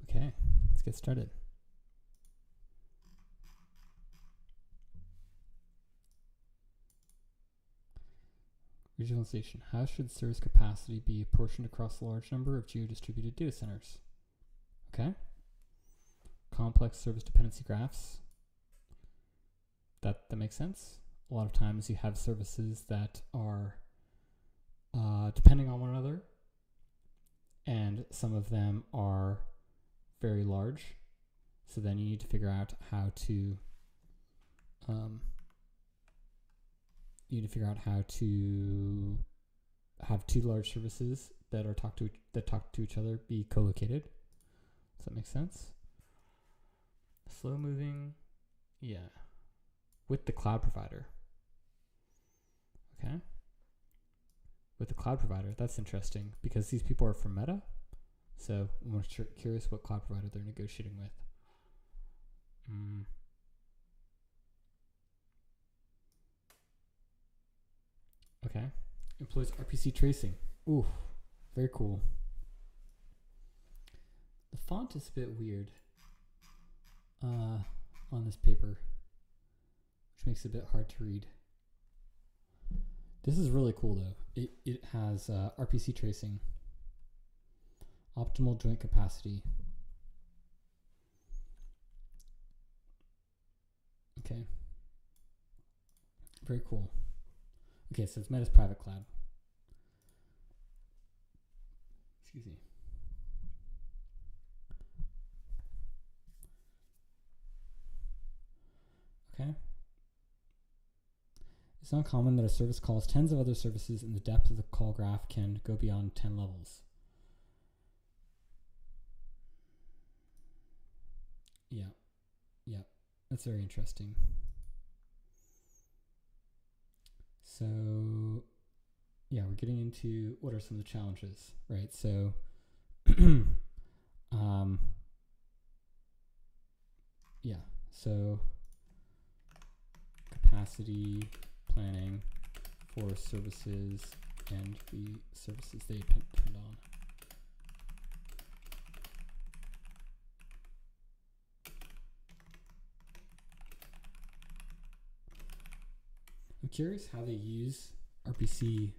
Okay, let's get started. Visualization. How should service capacity be apportioned across a large number of geo-distributed data centers? Okay. Complex service dependency graphs. That makes sense. A lot of times you have services that are depending on one another, and some of them are very large. So then you need to figure out how to have two large services that talk to each other be co-located. Does that make sense? Slow moving, yeah, with the cloud provider. Okay. With the cloud provider, that's interesting because these people are from Meta. So I'm curious what cloud provider they're negotiating with. Okay. Employs RPC tracing. Ooh, very cool. The font is a bit weird on this paper, which makes it a bit hard to read. This is really cool though. It has RPC tracing, optimal joint capacity. Okay. Very cool. Okay, so it's Meta's private cloud. Excuse me. Okay. It's not common that a service calls tens of other services and the depth of the call graph can go beyond 10 levels. Yeah. That's very interesting. So, yeah, we're getting into what are some of the challenges, right? So, so capacity planning for services and the services they depend on. I'm curious how they use RPCs.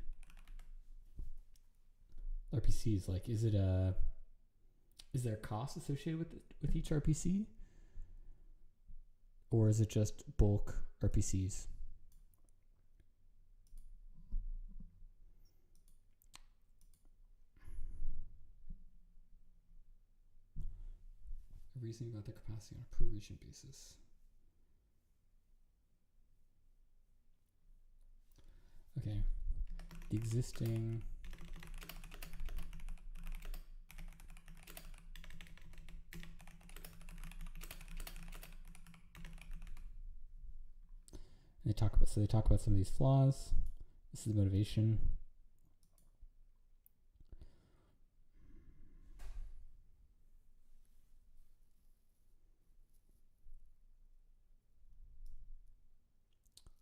Like, is there a cost associated with each RPC, or is it just bulk RPCs? Reasoning about their capacity on a per region basis. Okay, the existing they talk about some of these flaws. This is the motivation.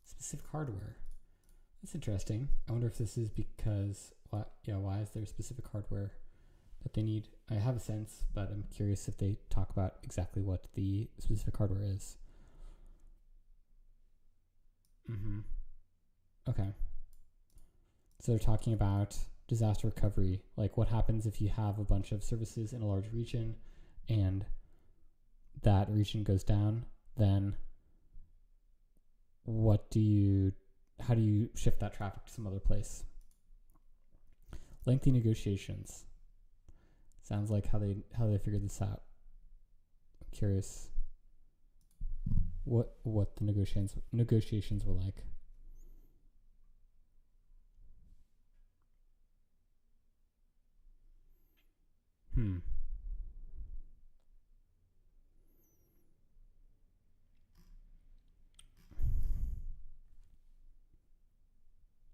Specific hardware. That's interesting. I wonder if this is because why is there specific hardware that they need? I have a sense, but I'm curious if they talk about exactly what the specific hardware is. Okay. So they're talking about disaster recovery, like what happens if you have a bunch of services in a large region and that region goes down, then how do you shift that traffic to some other place? Lengthy negotiations. Sounds like how they figured this out. I'm curious what the negotiations were like.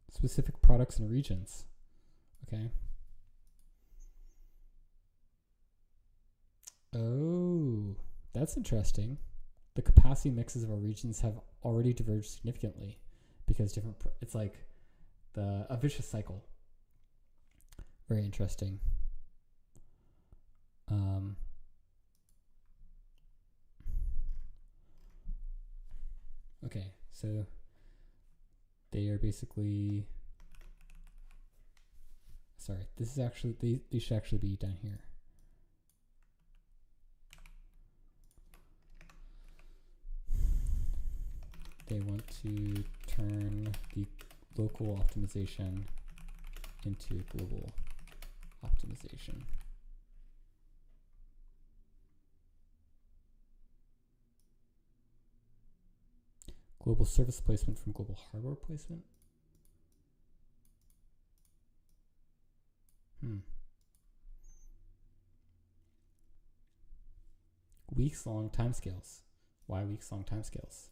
Specific products and regions. Okay. Oh, that's interesting. The capacity mixes of our regions have already diverged significantly because it's like a vicious cycle. Very interesting. so they are basically, sorry, this is actually, they should actually be down here. They want to turn the local optimization into global optimization. Global service placement from global hardware placement. Weeks-long timescales. Why weeks-long timescales?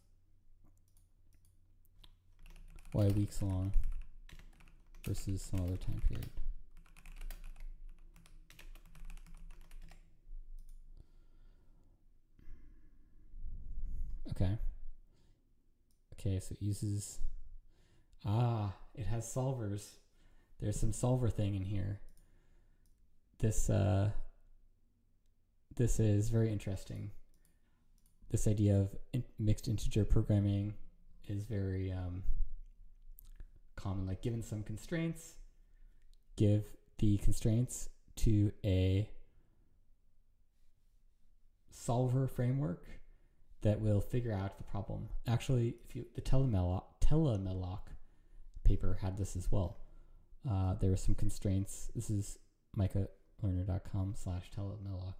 Why weeks-long versus some other time period? Okay. Okay, so it uses, it has solvers. There's some solver thing in here. This is very interesting. This idea of mixed integer programming is very common. Like, given some constraints, give the constraints to a solver framework that will figure out the problem. Actually, the telemalloc paper had this as well. There were some constraints. This is micalearner.com/telemalloc,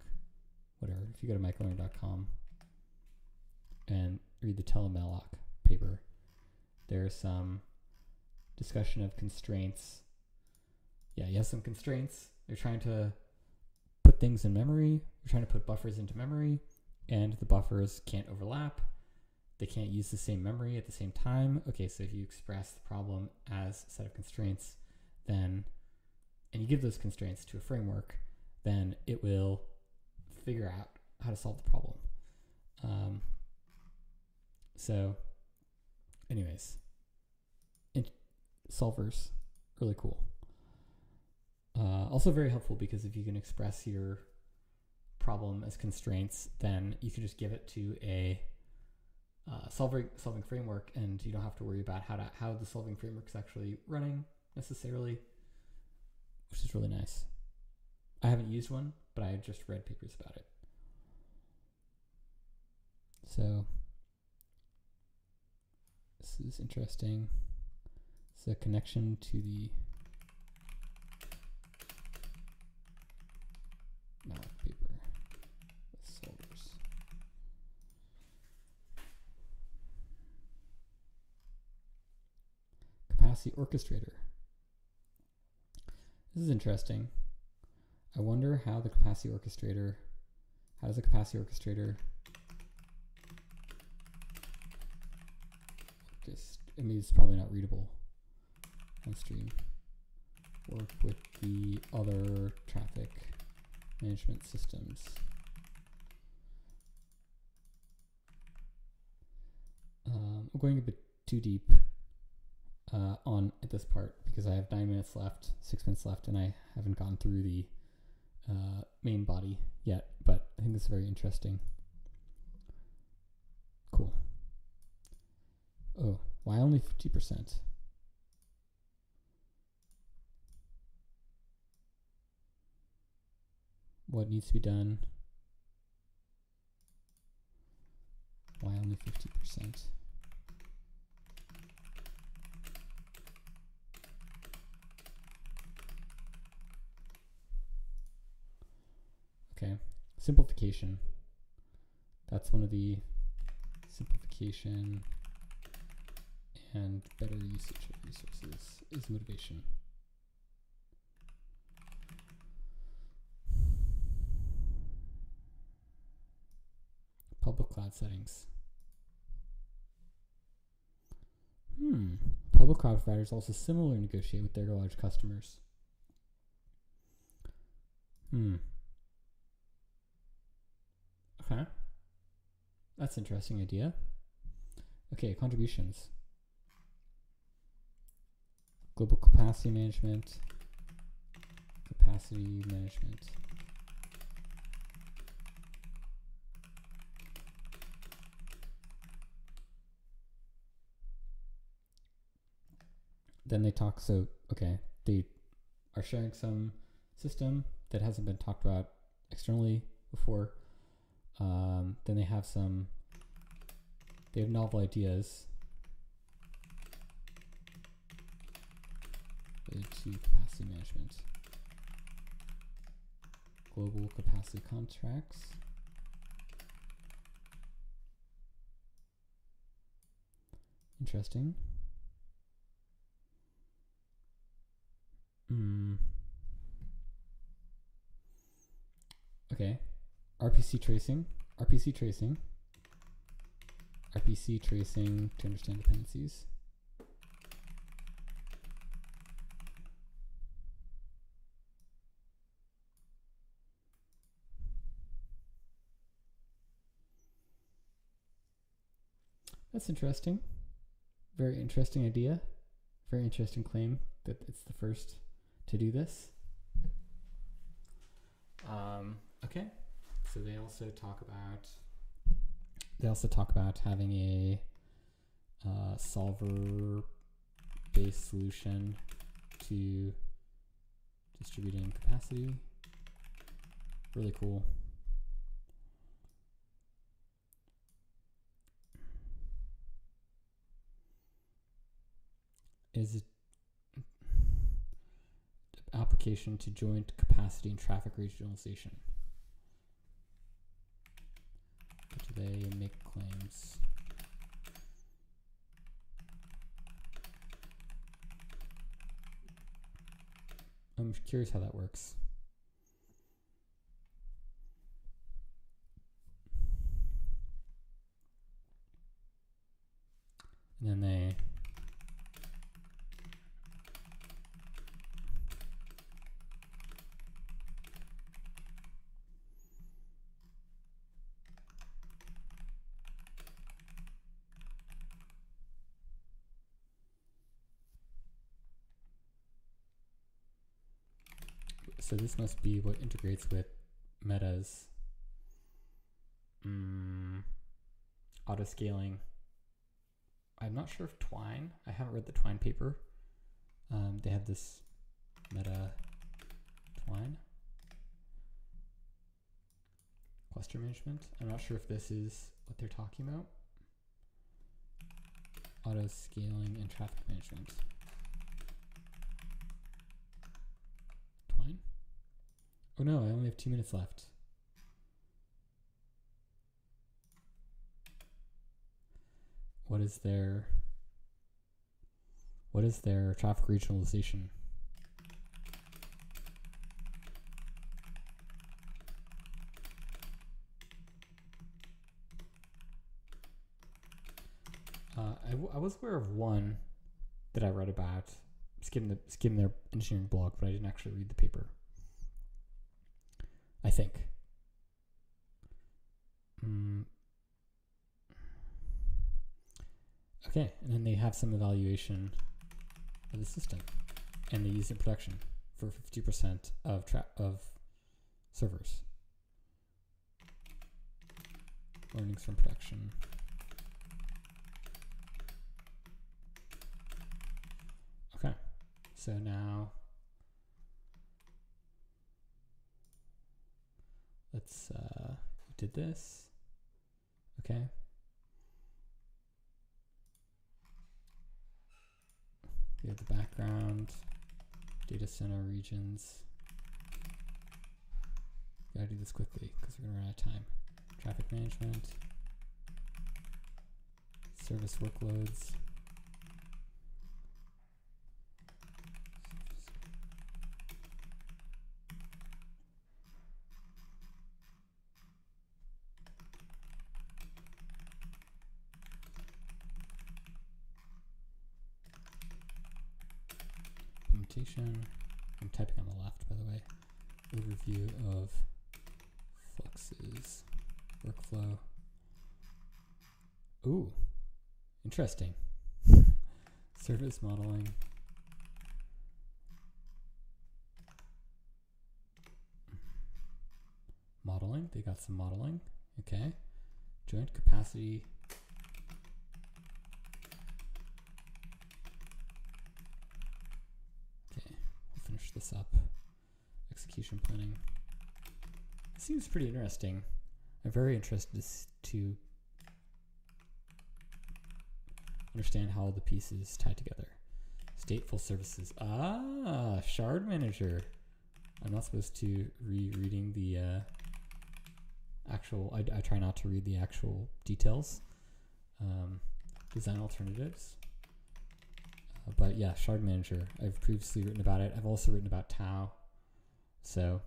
whatever. If you go to micalearner.com and read the telemalloc paper, there's some discussion of constraints. Yeah, you have some constraints. You're trying to put things in memory. You're trying to put buffers into memory, and the buffers can't overlap. They can't use the same memory at the same time. Okay, so if you express the problem as a set of constraints, then, and you give those constraints to a framework, then it will figure out how to solve the problem. So anyways, solvers, really cool. Also very helpful because if you can express your problem as constraints, then you can just give it to a solving framework, and you don't have to worry about how the solving framework is actually running necessarily, which is really nice. I haven't used one, but I just read papers about it. So this is interesting. It's a connection to the malloc paper with solvers. Capacity orchestrator. This is interesting. I wonder how the capacity orchestrator, how does the capacity orchestrator, I mean, it's probably not readable on stream, work with the other traffic management systems. I'm going a bit too deep on at this part because I have 9 minutes left, 6 minutes left, and I haven't gone through the main body yet, but I think it's very interesting. Cool. Oh, why only 50%? What needs to be done? Why only 50%? Okay, simplification. That's one of the simplification and better usage of resources is motivation. Public cloud settings. Public cloud providers also similarly negotiate with their large customers. Okay. That's an interesting idea. Okay, contributions. Global capacity management. Capacity management. then they talk, so, okay, they are sharing some system that hasn't been talked about externally before. Then they have novel ideas related to capacity management. Global capacity contracts. Interesting. Okay. RPC tracing to understand dependencies. That's interesting. Very interesting idea. Very interesting claim that it's the first to do this. Okay. So they also talk about having a solver-based solution to distributing capacity. Really cool. Is it application to joint capacity and traffic regionalization? Do they make claims? I'm curious how that works. And then they so this must be what integrates with Meta's auto scaling. I'm not sure if Twine, I haven't read the Twine paper. They have this Meta Twine cluster management. I'm not sure if this is what they're talking about. Auto scaling and traffic management. Twine? Oh no, I only have 2 minutes left. What is their traffic regionalization? I was aware of one that I read about, skimming their engineering blog, but I didn't actually read the paper. I think. Okay, and then they have some evaluation of the system, and they use it in production for 50% of servers. Learnings from production. Okay, so now let's did this. Okay. We have the background, data center regions. Gotta do this quickly because we're gonna run out of time. Traffic management, service workloads. Implementation. I'm typing on the left, by the way. Overview of Flux's workflow. Ooh, interesting. Service modeling. Modeling, they got some modeling. Okay. Joint capacity. seems pretty interesting. I'm very interested to understand how all the pieces tie together. Stateful services. Ah, shard manager. I'm not supposed to reading the actual. I try not to read the actual details. Design alternatives. But yeah, shard manager. I've previously written about it. I've also written about Tau. So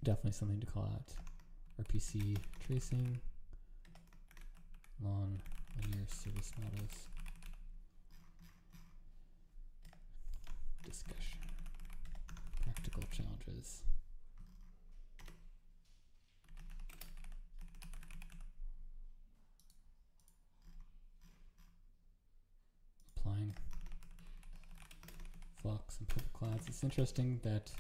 definitely something to call out. RPC tracing. Non-linear service models. Discussion. Practical challenges. Applying Flux and public clouds. It's interesting that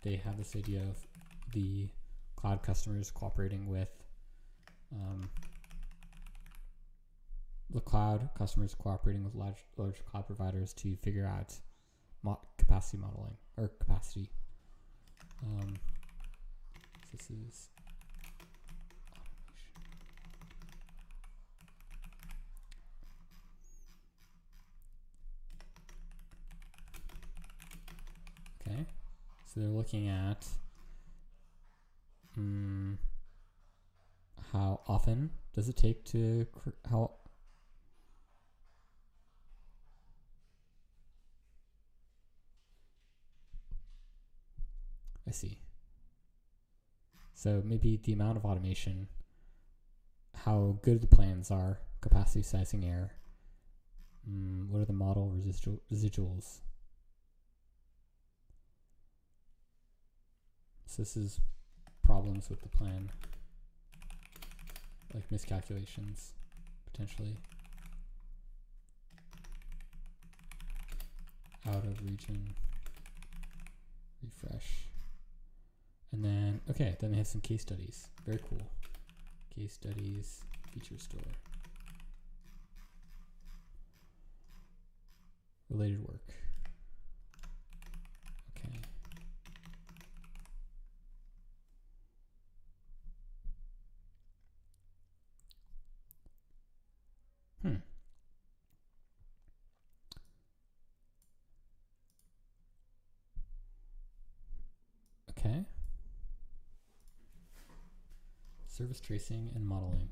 they have this idea of the cloud customers cooperating with the cloud customers cooperating with large cloud providers to figure out capacity modeling or capacity. This is okay. So they're looking at how often does it take to how I see. So maybe the amount of automation, how good the plans are, capacity sizing error. What are the model residuals? So this is problems with the plan, like miscalculations, potentially. Out of region, refresh. And then, okay, then they have some case studies. Very cool. Case studies, feature store. Related work. Okay. Okay. Service tracing and modeling.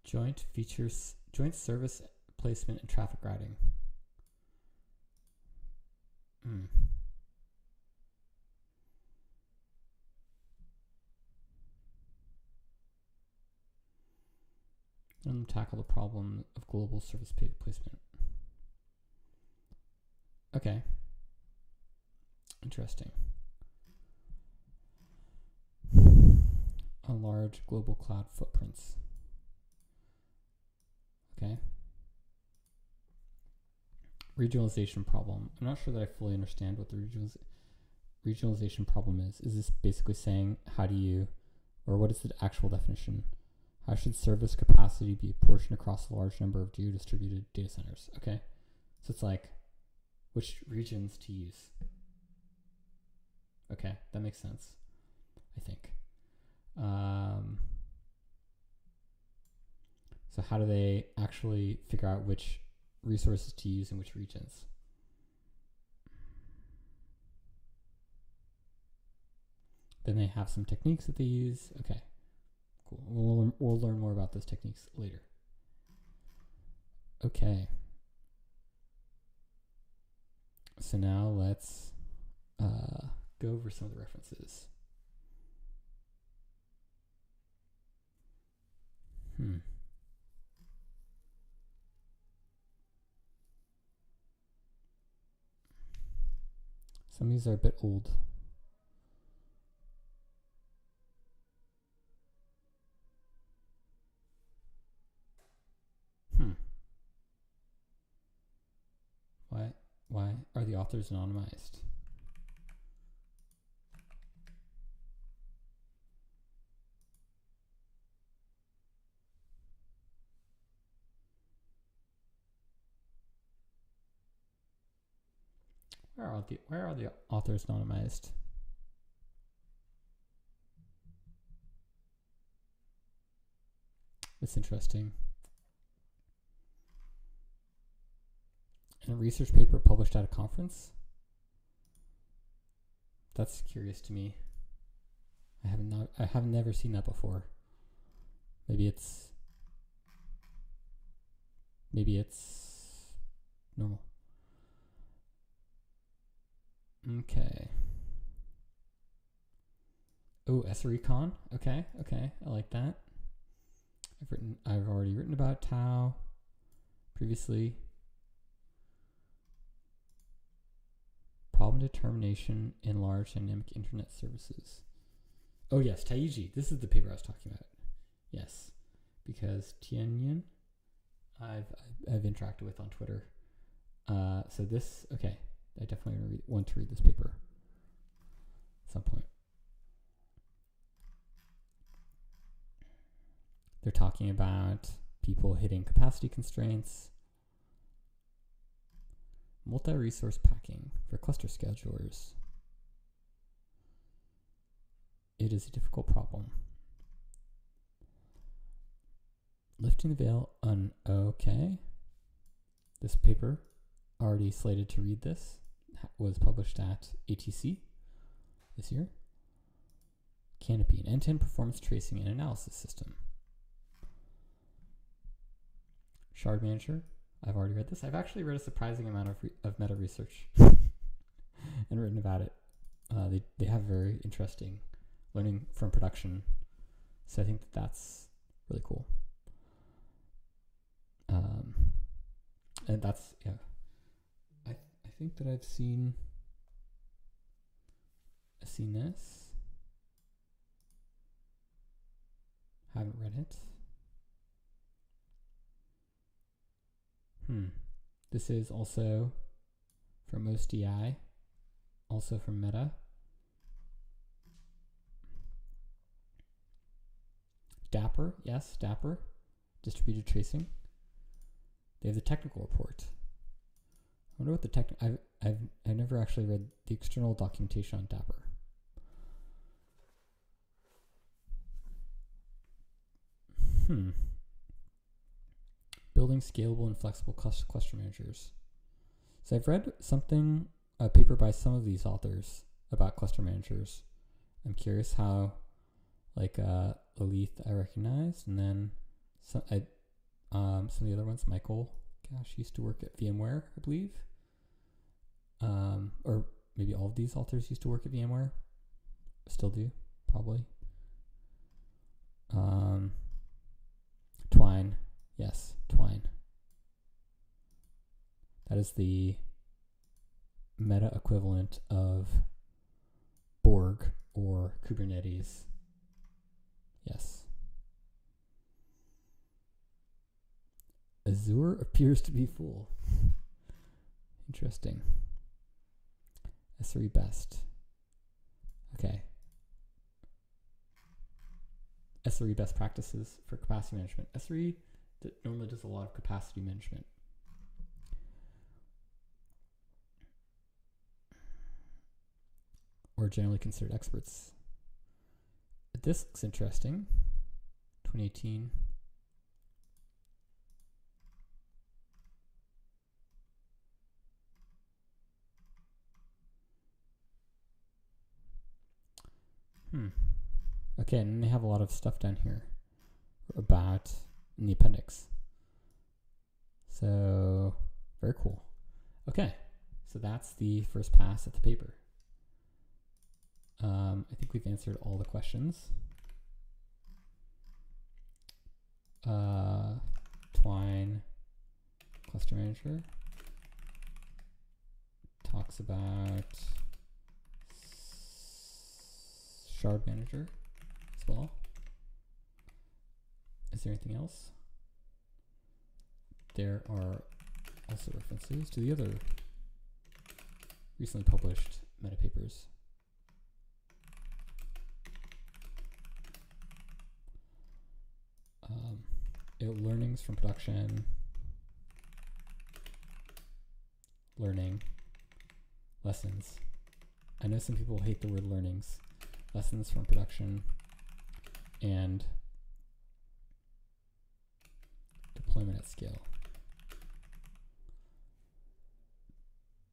Joint service placement and traffic routing. And tackle the problem of global service placement. Okay. Interesting. On large global cloud footprints. Okay. Regionalization problem. I'm not sure that I fully understand what the regionalization problem is. Is this basically saying how do you, or what is the actual definition? How should service capacity be apportioned across a large number of distributed data centers? Okay. So it's like which regions to use. Okay, that makes sense, I think. So how do they actually figure out which resources to use in which regions? Then they have some techniques that they use. Okay, cool. We'll learn more about those techniques later. Okay. So now let's go over some of the references. Some of these are a bit old. Why are the authors anonymized? Where are the authors anonymized? It's interesting. In a research paper published at a conference? That's curious to me. I have never seen that before. Maybe it's normal. Okay. Oh, SRECon. Okay. I like that. I've already written about tau previously. Problem determination in large dynamic internet services. Oh yes, Taiji. This is the paper I was talking about. Yes, because Tianyan, I've interacted with on Twitter. So this, okay, I definitely want to read this paper at some point. They're talking about people hitting capacity constraints, multi-resource packing for cluster schedulers. It is a difficult problem. Lifting the veil on okay. This paper, already slated to read this, was published at ATC this year. Canopy, an end-to-end performance tracing and analysis system. Shard Manager, I've already read this. I've actually read a surprising amount of meta research and written about it. They have very interesting learning from production, so I think that's really cool. And that's, yeah. I think that I've seen this. Haven't read it. This is also from OSDI, also from Meta. Dapper, yes, Dapper, distributed tracing. They have the technical report. I wonder what the I've never actually read the external documentation on Dapper. Building scalable and flexible cluster managers. So I've read a paper by some of these authors about cluster managers. I'm curious how, like Alith I recognize, and then some of the other ones. Michael, used to work at VMware, I believe. Or maybe all of these authors used to work at VMware. Still do, probably. Twine. Yes, Twine. That is the meta equivalent of Borg or Kubernetes. Yes. Azure appears to be full. Interesting. S3 best. Okay. S3 best practices for capacity management. S3 normally does a lot of capacity management. Or generally considered experts. This looks interesting. 2018. Okay, and they have a lot of stuff down here about in the appendix. So, very cool. Okay, so that's the first pass at the paper. I think we've answered all the questions. Twine Cluster Manager talks about Shard Manager as well. Is there anything else? There are also references to the other recently published meta papers. Learnings from production, learning, lessons. I know some people hate the word learnings. Lessons from production and deployment at scale.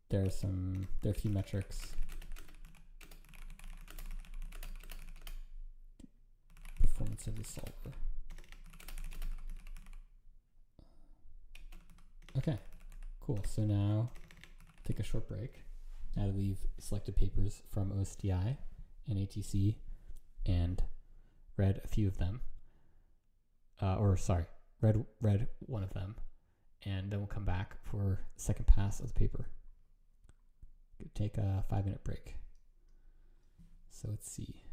There are a few metrics. Performance of the solver. Okay, cool. So now take a short break. Now that we've selected papers from OSDI and ATC and read a few of them, read one of them, and then we'll come back for the second pass of the paper. Take a 5-minute break. So let's see.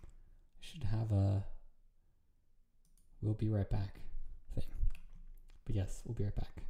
I should have a "we'll be right back" thing. But yes, we'll be right back.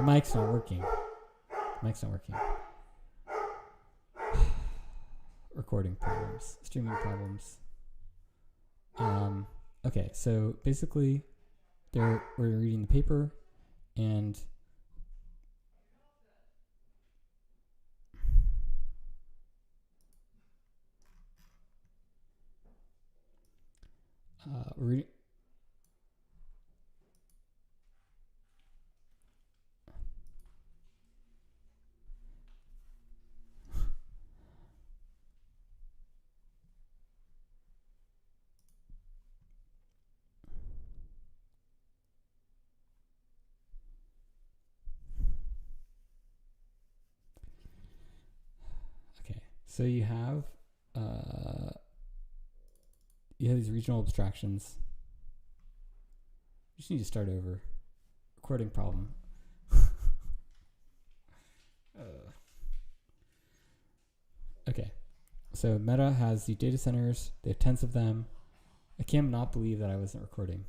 The mic's not working. Recording problems, streaming problems. Okay, so basically, we're reading the paper, and we're so you have these regional abstractions. You just need to start over. Recording problem. Okay, so Meta has the data centers. They have tens of them. I cannot believe that I wasn't recording.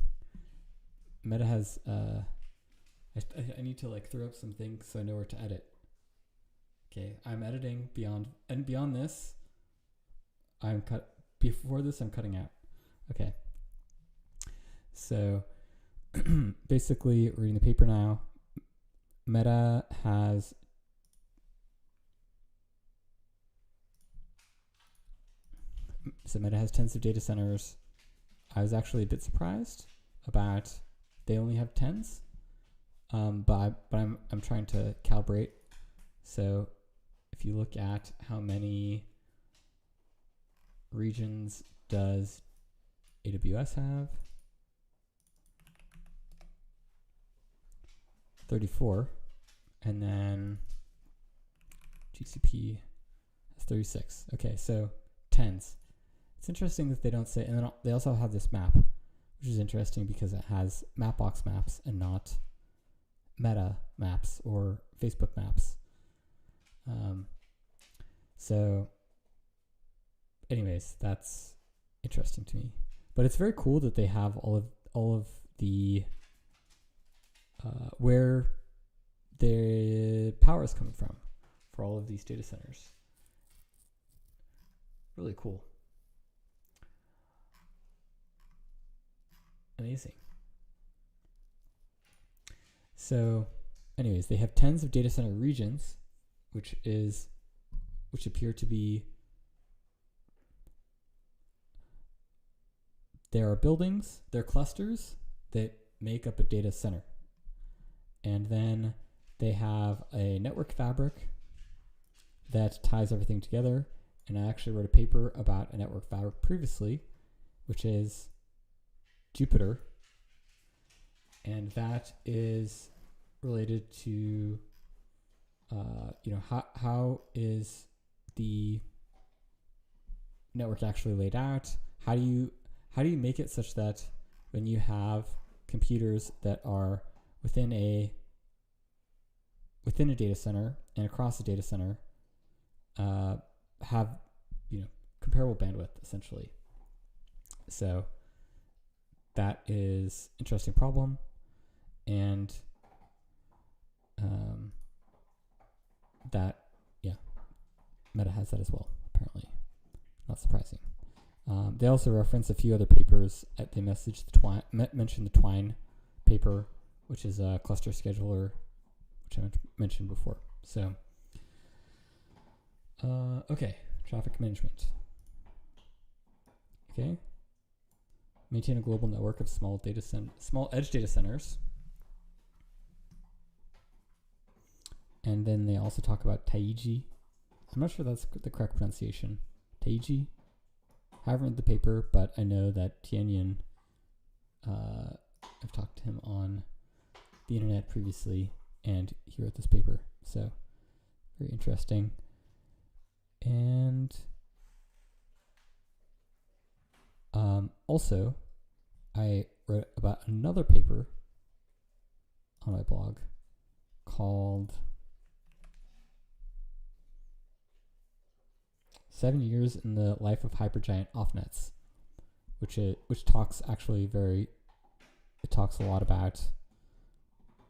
Meta has I need to like throw up some things so I know where to edit. Okay, I'm editing beyond this. Before this I'm cutting out. Okay. So basically reading the paper now. Meta has tens of data centers. I was actually a bit surprised about they only have tens. But I'm trying to calibrate. So if you look at how many regions does AWS have, 34, and then GCP has 36. Okay, so tens. It's interesting that they don't say, and then they also have this map, which is interesting because it has Mapbox maps and not Meta maps or Facebook maps. So anyways, that's interesting to me. But it's very cool that they have all of the where the power is coming from for all of these data centers. Really cool. Amazing. So anyways, they have tens of data center regions, which appear to be, there are buildings, there are clusters that make up a data center. And then they have a network fabric that ties everything together. And I actually wrote a paper about a network fabric previously, which is Jupyter. And that is related to, how is the network actually laid out? How do you make it such that when you have computers that are within a data center and across the data center have comparable bandwidth essentially? So that is an interesting problem, and Meta has that as well, apparently. Not surprising. They also reference a few other papers. They mentioned the Twine paper, which is a cluster scheduler, which I mentioned before. So, okay, traffic management. Okay, maintain a global network of small edge data centers. And then they also talk about Taiji. I'm not sure that's the correct pronunciation. Taiji. I haven't read the paper, but I know that Tianyan, I've talked to him on the internet previously, and he wrote this paper. So, very interesting. And also, I wrote about another paper on my blog called 7 years in the life of hypergiant offnets, which talks a lot about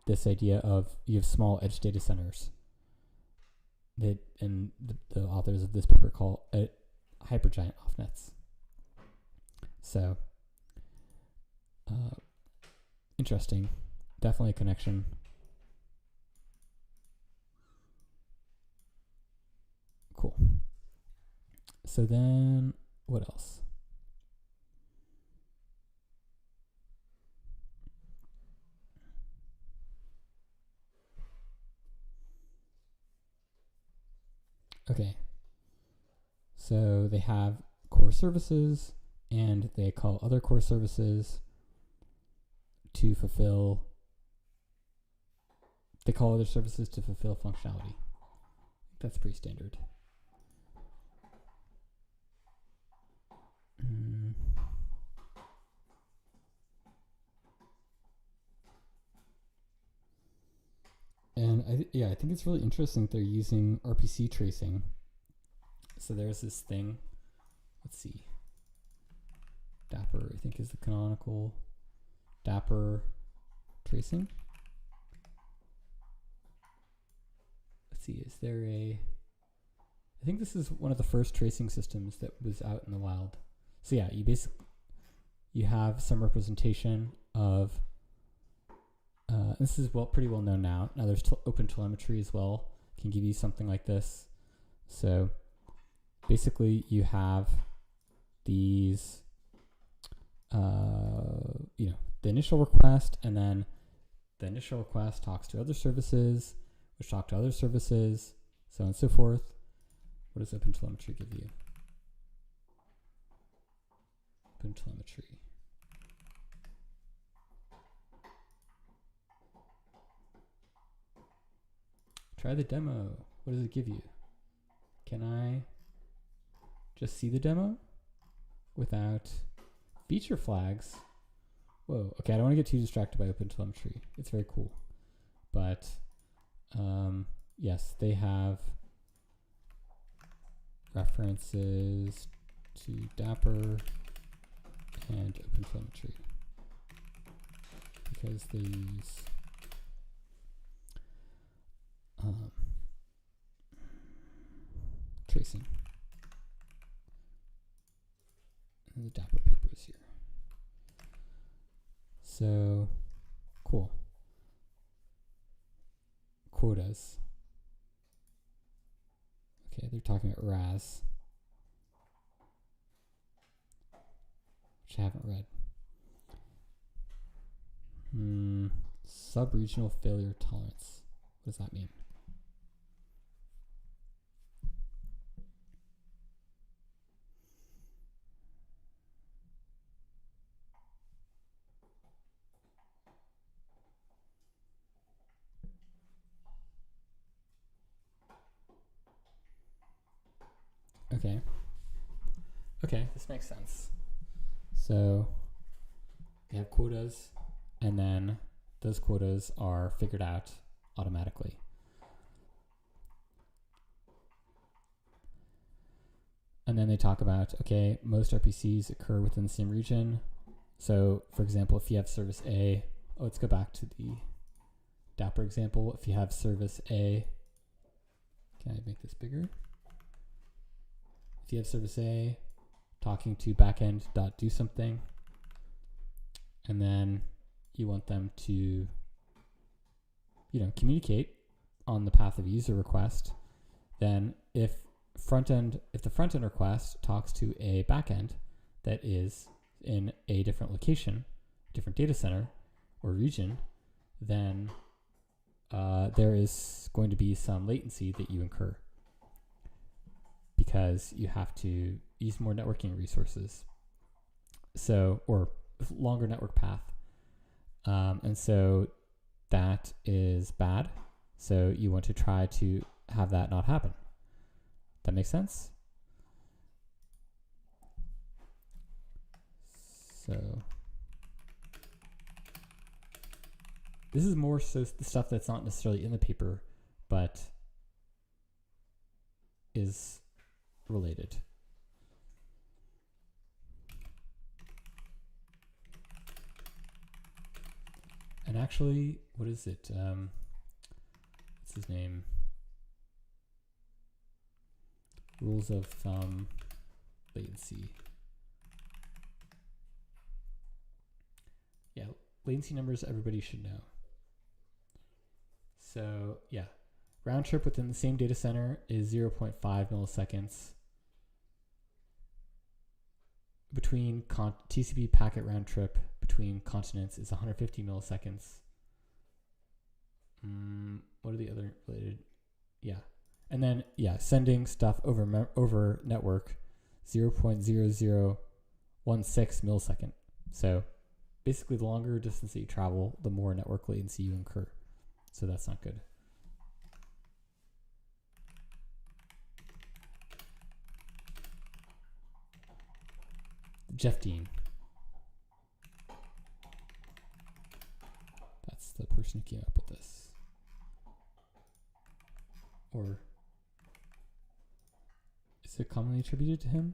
this idea of you have small edge data centers that, and the authors of this paper call it hypergiant offnets. So interesting, definitely a connection. Cool. So then what else? Okay, so they have core services, and they call other core services to fulfill, they call other services to fulfill functionality. That's pretty standard. And I think it's really interesting they're using RPC tracing. So there's this thing, let's see, Dapper, I think is the canonical Dapper tracing. Let's see, is there a, I think this is one of the first tracing systems that was out in the wild. So yeah, you have some representation of, this is pretty well known now. Now there's open telemetry as well, can give you something like this. So basically you have these, the initial request, and then the initial request talks to other services, which talk to other services, so on and so forth. What does OpenTelemetry give you? OpenTelemetry. Try the demo. What does it give you? Can I just see the demo without feature flags? Whoa, okay, I don't want to get too distracted by OpenTelemetry. It's very cool. But yes, they have references to Dapper and OpenTelemetry because they use tracing. And the Dapper paper is here. So cool. Quotas. Okay, they're talking about RAS, which I haven't read. Sub-regional failure tolerance. What does that mean? Okay, this makes sense. So we have quotas, and then those quotas are figured out automatically. And then they talk about, okay, most RPCs occur within the same region. So for example, if you have service A, let's go back to the Dapper example. If you have service A, can I make this bigger? If you have service A talking to backend.do something, and then you want them to, communicate on the path of user request, then if the front end request talks to a backend that is in a different location, different data center or region, then there is going to be some latency that you incur because you have to use more networking resources. So, or longer network path. And so that is bad. So you want to try to have that not happen. That makes sense? So this is more so the stuff that's not necessarily in the paper, but is related. And actually, what is it? What's his name? Rules of thumb latency. Yeah, latency numbers everybody should know. So yeah, round trip within the same data center is 0.5 milliseconds. Between TCP packet round trip between continents is 150 milliseconds. What are the other related? Yeah. And then, yeah, sending stuff over network, 0.0016 millisecond. So basically, the longer distance that you travel, the more network latency you incur. So that's not good. Jeff Dean. That's the person who came up with this. Or is it commonly attributed to him?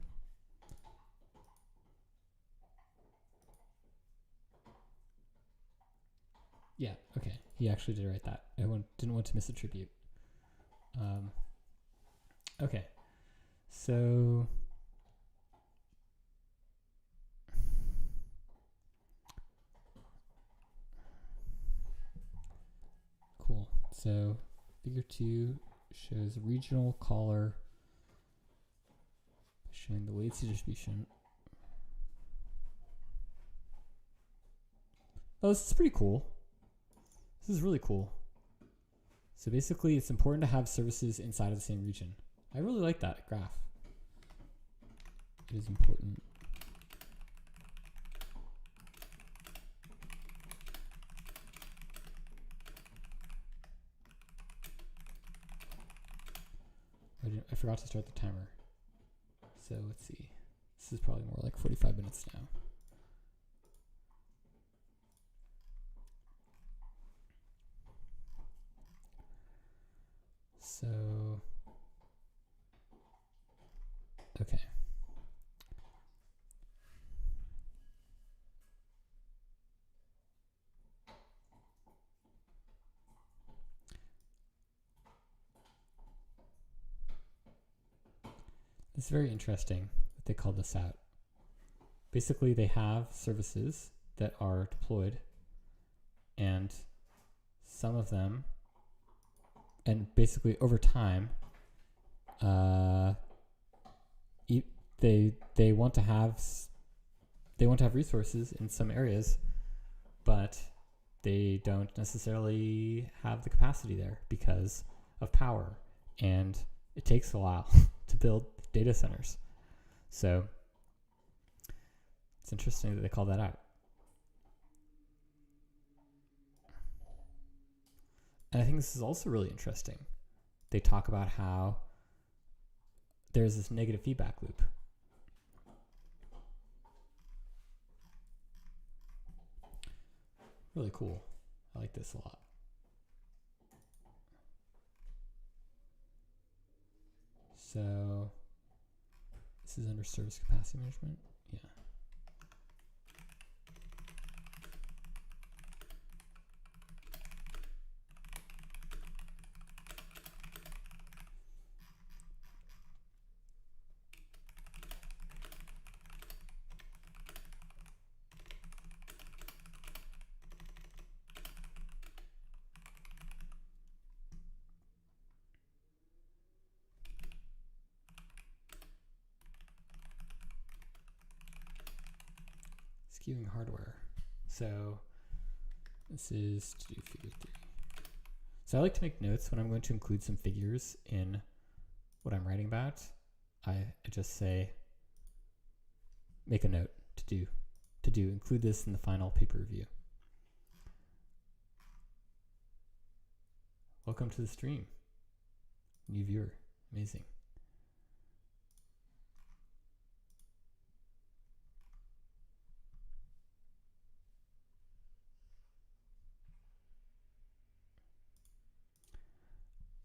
Yeah, okay. He actually did write that. I didn't want to misattribute. Okay. So cool. So figure 2 shows regional caller showing the latency distribution. Oh, this is pretty cool. This is really cool. So basically, it's important to have services inside of the same region. I really like that graph. It is important. I forgot to start the timer. So let's see. This is probably more like 45 minutes now. So, okay. It's very interesting that they call this out. Basically, they have services that are deployed, and some of them, and basically over time, they want to have resources in some areas, but they don't necessarily have the capacity there because of power, and it takes a while to build data centers. So it's interesting that they call that out. And I think this is also really interesting. They talk about how there's this negative feedback loop. Really cool. I like this a lot. So this is under service capacity management. Yeah. Skewing hardware. So this is to do figure 3. So I like to make notes when I'm going to include some figures in what I'm writing about. I just say, make a note to include this in the final paper review. Welcome to the stream. New viewer. Amazing.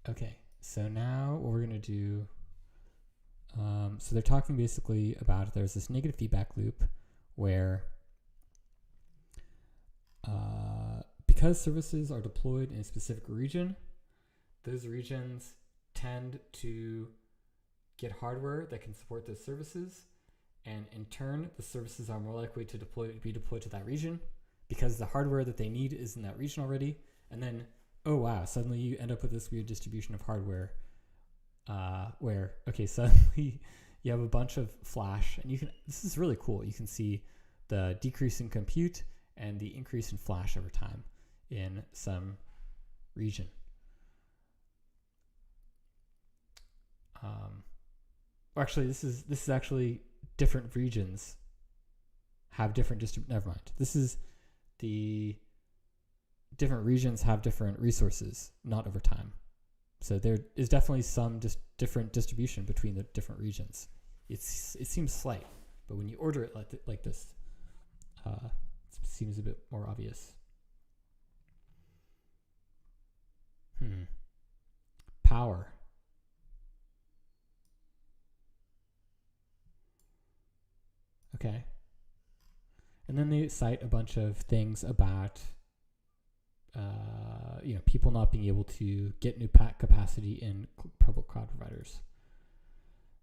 Okay, so now what we're going to do, so they're talking basically about there's this negative feedback loop where because services are deployed in a specific region, those regions tend to get hardware that can support those services, and in turn, the services are more likely to be deployed to that region because the hardware that they need is in that region already. And then, oh wow, suddenly you end up with this weird distribution of hardware where, okay, suddenly you have a bunch of flash, and this is really cool. You can see the decrease in compute and the increase in flash over time in some region. Actually, this is actually different regions have different never mind. This is the different regions have different resources, not over time. So there is definitely some different distribution between the different regions. It seems slight, but when you order it like this, it seems a bit more obvious. Power. Okay. And then they cite a bunch of things about people not being able to get new capacity in public cloud providers.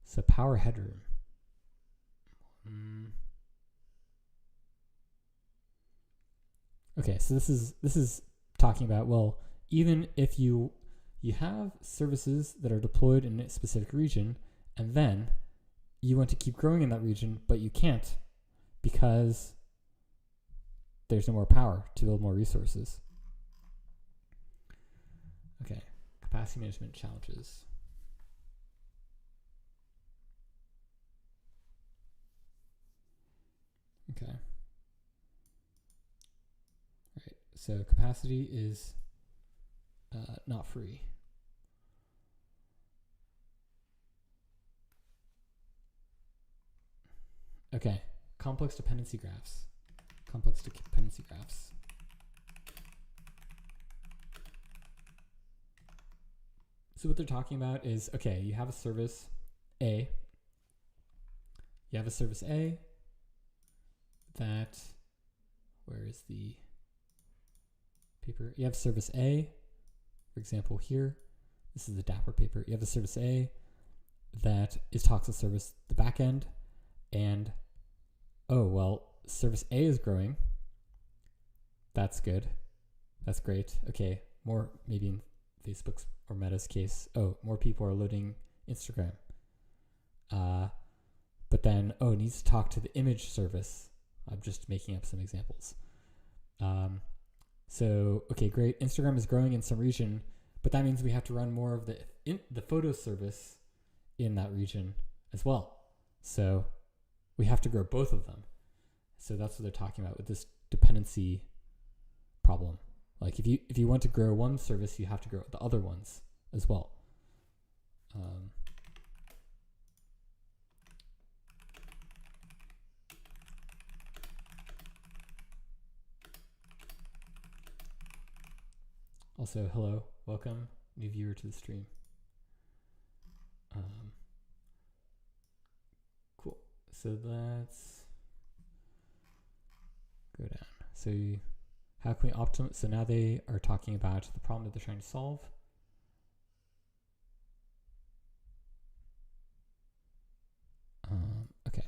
So power headroom. Okay, so this is talking about, well, even if you have services that are deployed in a specific region, and then you want to keep growing in that region, but you can't because there's no more power to build more resources. Okay, capacity management challenges. Okay. All right, so capacity is not free. Okay, complex dependency graphs. Complex dependency graphs. So what they're talking about is, okay, you have a service A. You have a service A that, where is the paper? You have service A, for example, here. This is the Dapper paper. You have a service A that talks to service the backend, and oh, well, service A is growing. That's good. That's great. Okay, more maybe in Facebook's or Meta's case. Oh, more people are loading Instagram. But then, it needs to talk to the image service. I'm just making up some examples. So, okay, great. Instagram is growing in some region, but that means we have to run more of the photo service in that region as well. So we have to grow both of them. So that's what they're talking about with this dependency problem. Like if you want to grow one service, you have to grow the other ones as well. Also, hello, welcome, new viewer to the stream. Cool. So let's go down. So how can we optimize? So now they are talking about the problem that they're trying to solve. Okay.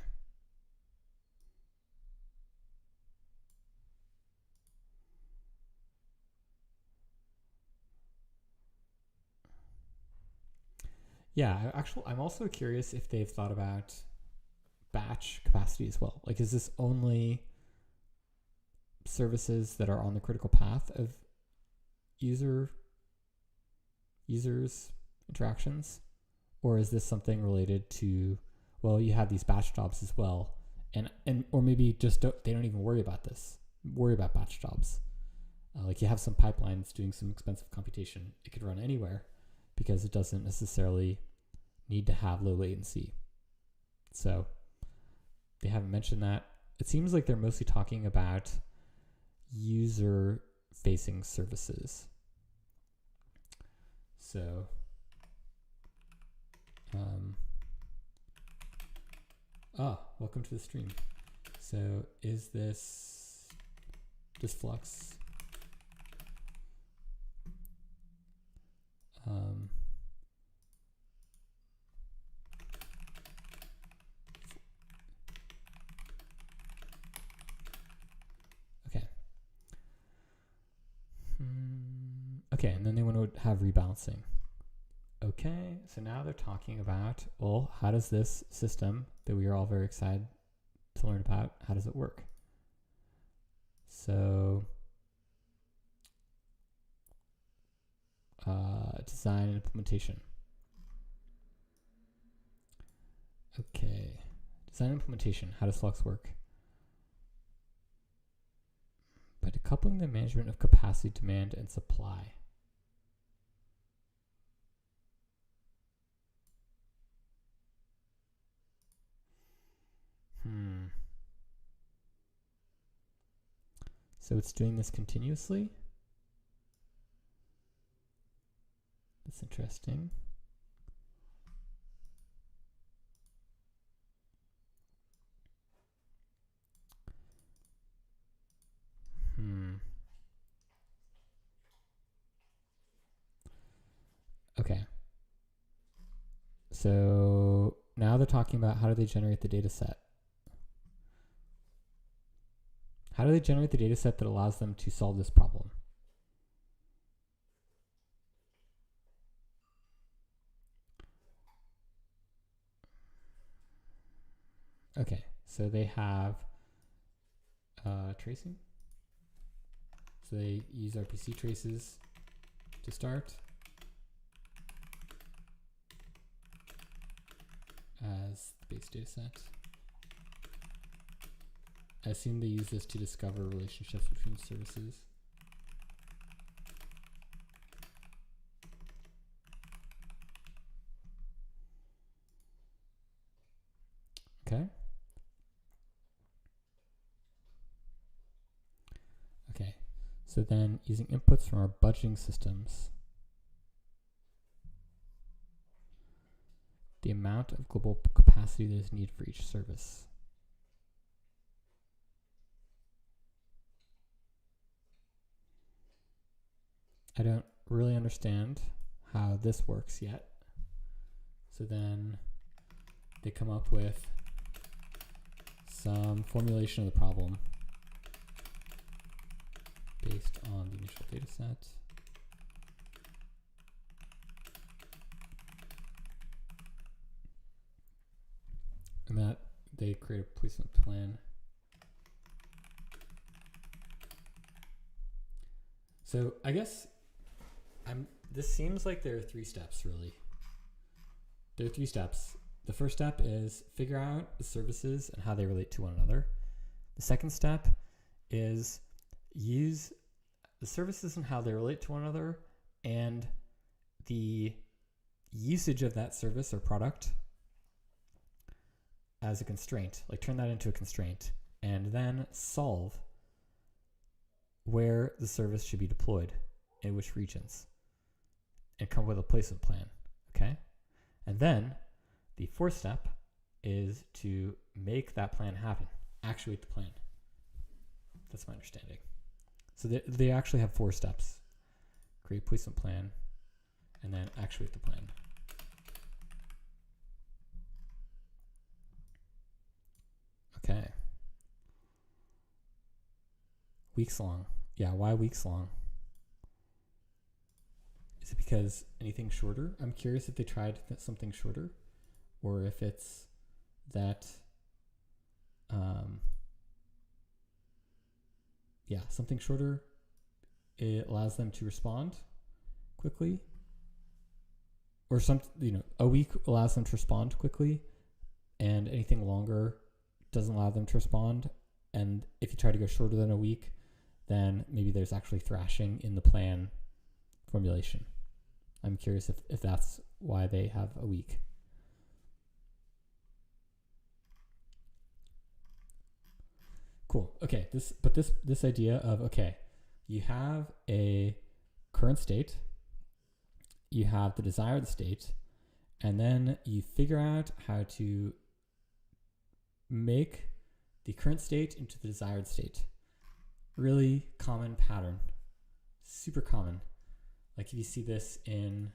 Yeah, I'm also curious if they've thought about batch capacity as well. Like, is this only services that are on the critical path of users' interactions, or is this something related to, well, you have these batch jobs as well, and or maybe just they don't even worry about batch jobs. Like you have some pipelines doing some expensive computation, it could run anywhere because it doesn't necessarily need to have low latency. So they haven't mentioned that. It seems like they're mostly talking about user-facing services. So, welcome to the stream. So, is this Flux Okay. Okay, and then they want to have rebalancing. Okay, so now they're talking about, well, how does this system that we are all very excited to learn about, how does it work? So, design and implementation. Okay, design and implementation, how does Flux work? By decoupling the management of capacity, demand, and supply. So it's doing this continuously. That's interesting. Okay. So now they're talking about how do they generate the data set. How do they generate the data set that allows them to solve this problem? Okay, so they have tracing. So they use RPC traces to start as the base data set. I assume they use this to discover relationships between services. Okay. Okay, so then using inputs from our budgeting systems, the amount of global capacity that is needed for each service. I don't really understand how this works yet. So then they come up with some formulation of the problem based on the initial data set. And that they create a placement plan. So I guess this seems like there are 3 steps really. There are 3 steps. The first step is figure out the services and how they relate to one another. The second step is use the services and how they relate to one another and the usage of that service or product as a constraint, like turn that into a constraint, and then solve where the service should be deployed in which regions and come up with a placement plan, okay? And then the 4th step is to make that plan happen, actuate the plan. That's my understanding. So they actually have 4 steps. Create placement plan, and then actuate the plan. Okay. Weeks long. Yeah, why weeks long? Is it because anything shorter? I'm curious if they tried something shorter, or if it's that, yeah, something shorter, it allows them to respond quickly, or a week allows them to respond quickly, and anything longer doesn't allow them to respond. And if you try to go shorter than a week, then maybe there's actually thrashing in the plan formulation. I'm curious if that's why they have a week. Cool. Okay. This idea of, okay, you have a current state, you have the desired state, and then you figure out how to make the current state into the desired state. Really common pattern. Super common. Like if you see this in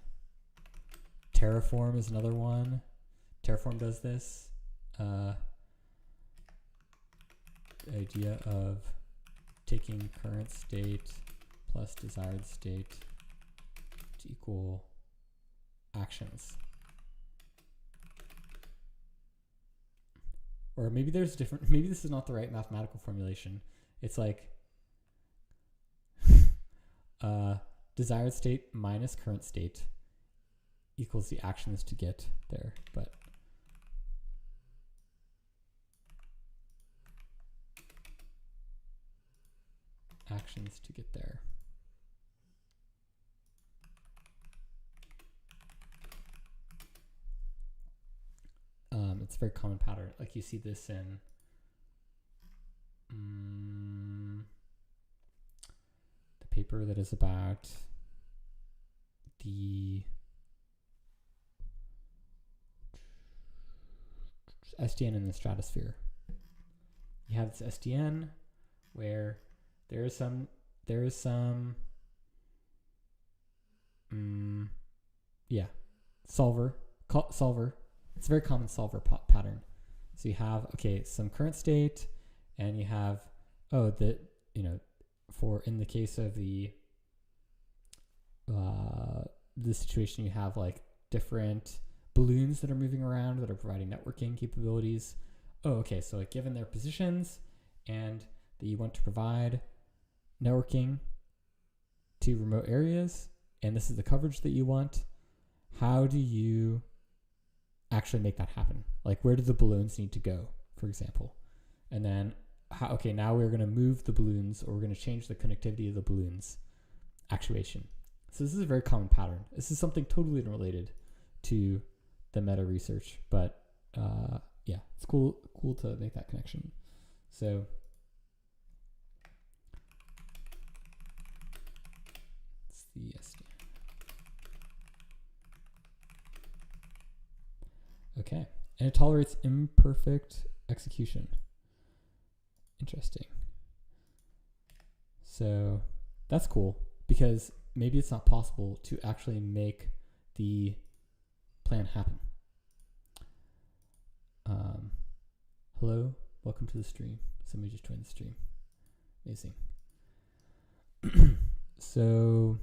Terraform is another one. Terraform does this. The idea of taking current state plus desired state to equal actions. Or maybe there's different, maybe this is not the right mathematical formulation. It's like desired state minus current state equals the actions to get there, but actions to get there. It's a very common pattern. Like you see this in the paper that is about the SDN in the stratosphere. You have this SDN where there is some solver. It's a very common solver pattern. So you have, okay, some current state, and you have, for in the case of the situation, you have like different balloons that are moving around that are providing networking capabilities. Oh, okay, so like given their positions and that you want to provide networking to remote areas, and this is the coverage that you want, how do you actually make that happen? Like, where do the balloons need to go, for example? And then, now we're going to move the balloons, or we're going to change the connectivity of the balloons. Actuation. So this is a very common pattern. This is something totally unrelated to the meta research, but it's cool to make that connection. So it's the SDN. Okay, and it tolerates imperfect execution. Interesting. So that's cool, because maybe it's not possible to actually make the plan happen. Hello, welcome to the stream. Somebody just joined the stream. Amazing. So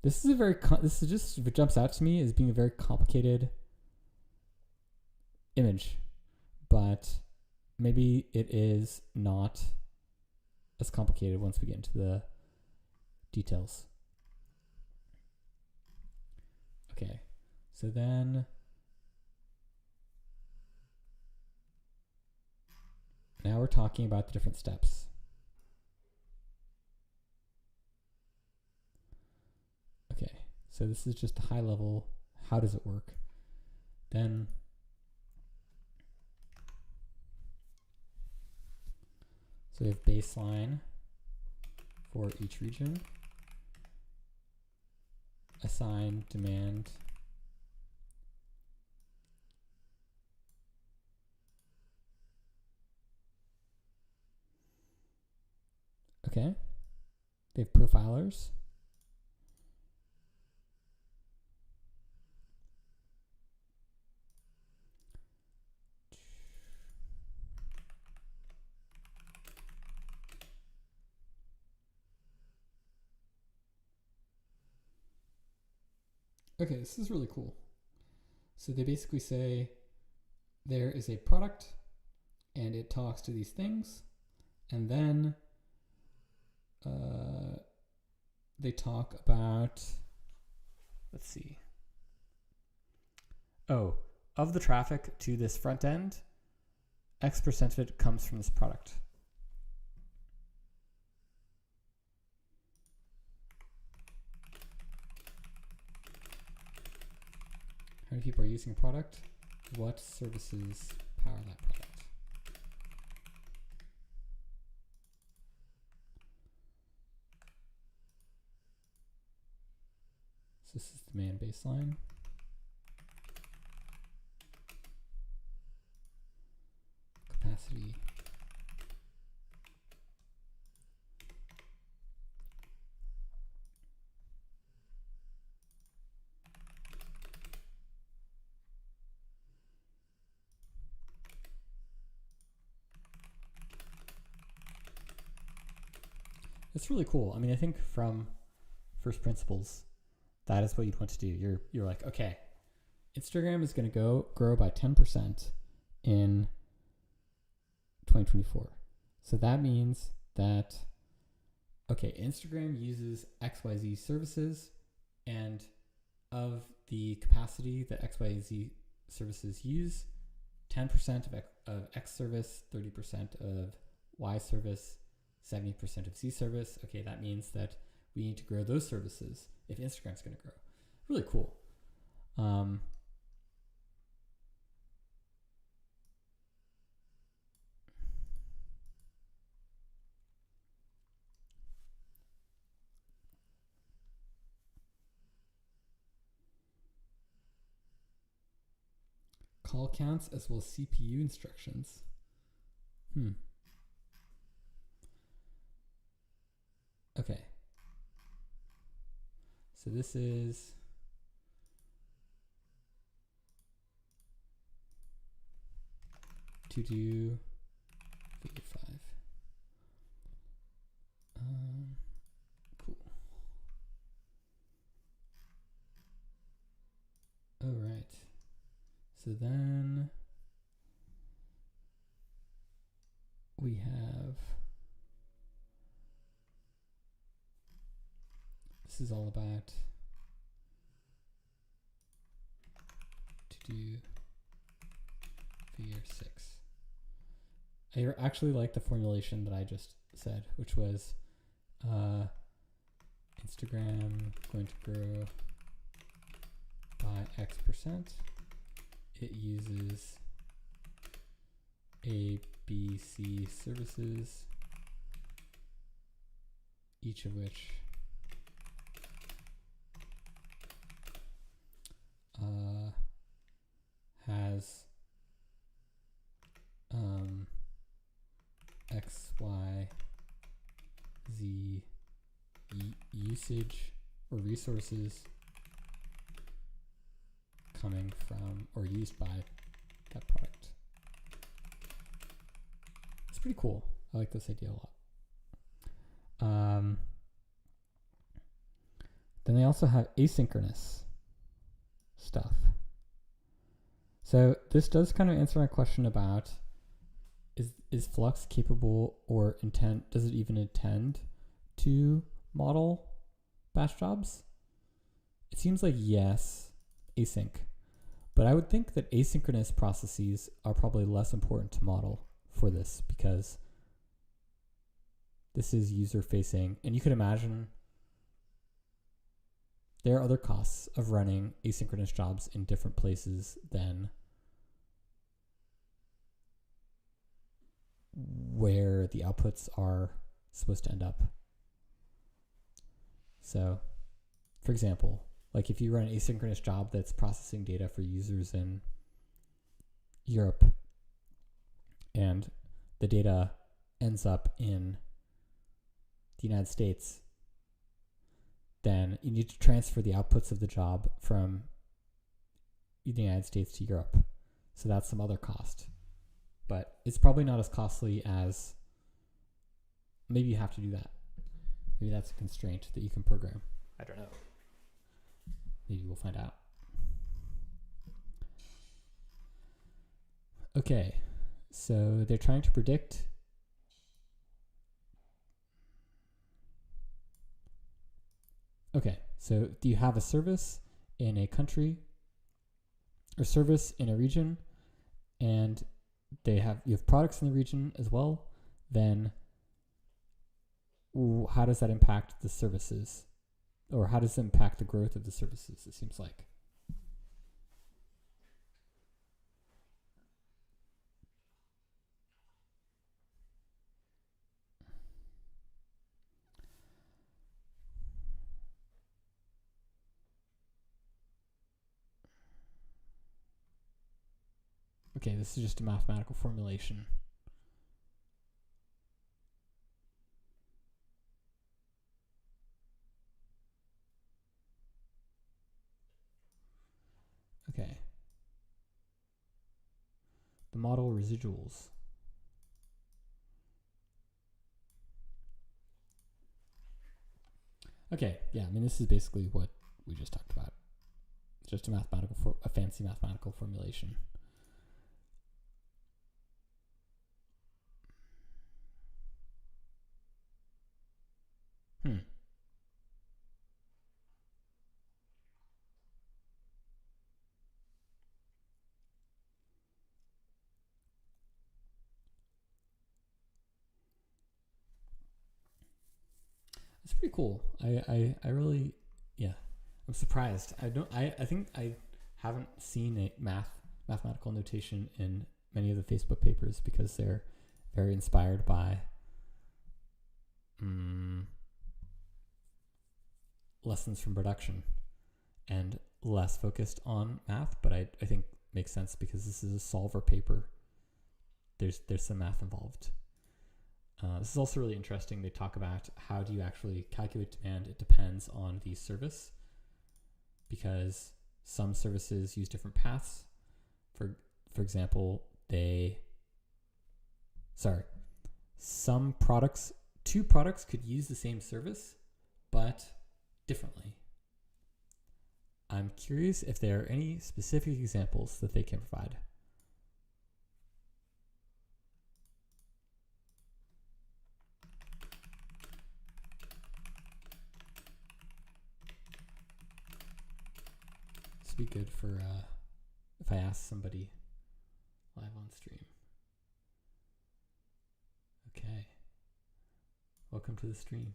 this is this is just, if it jumps out to me as being a very complicated image, but maybe it is not as complicated once we get into the details. Okay, so then now we're talking about the different steps. Okay, so this is just a high level, how does it work? Then so we have baseline for each region, assign demand, okay. They have profilers. Okay, this is really cool. So they basically say there is a product and it talks to these things, and then they talk about, let's see. Oh, of the traffic to this front end, X% of it comes from this product. How many people are using a product? What services power that product? So this is demand baseline. Capacity. It's really cool. I mean, I think from first principles, that is what you'd want to do. You're like, okay, Instagram is going to grow by 10% in 2024. So that means that, okay, Instagram uses XYZ services, and of the capacity that XYZ services use, 10% of X service, 30% of Y service, 70% of Z service. Okay, that means that we need to grow those services if Instagram's going to grow. Really cool. Call counts as well as CPU instructions. Okay. So this is to do figure 5. Cool. All right. So then we have, this is all about to do figure 6. I actually like the formulation that I just said, which was Instagram going to grow by X%. It uses A, B, C services, each of which has X, Y, Z usage or resources coming from or used by that product. It's pretty cool. I like this idea a lot. Then they also have asynchronous stuff. So this does kind of answer my question about is Flux capable or does it even intend to model batch jobs? It seems like yes, async. But I would think that asynchronous processes are probably less important to model for this because this is user facing, and you could imagine there are other costs of running asynchronous jobs in different places than where the outputs are supposed to end up. So, for example, like if you run an asynchronous job that's processing data for users in Europe and the data ends up in the United States, then you need to transfer the outputs of the job from the United States to Europe. So that's some other cost. But it's probably not as costly as, maybe you have to do that. Maybe that's a constraint that you can program. I don't know. Maybe we'll find out. Okay, so they're trying to predict so do you have a service in a country or service in a region, and you have products in the region as well, then how does that impact the services? Or how does it impact the growth of the services, it seems like? Okay, this is just a mathematical formulation. Okay. The model residuals. Okay, yeah, I mean, this is basically what we just talked about. Just a fancy mathematical formulation. It's pretty cool. I really, yeah, I'm surprised. I think I haven't seen a mathematical notation in many of the Facebook papers because they're very inspired by lessons from production and less focused on math, but I think makes sense because this is a solver paper. There's some math involved. This is also really interesting. They talk about how do you actually calculate demand. It depends on the service because some services use different paths. For example, two products could use the same service, but differently. I'm curious if there are any specific examples that they can provide. This would be good for if I ask somebody live on stream. Okay. Welcome to the stream.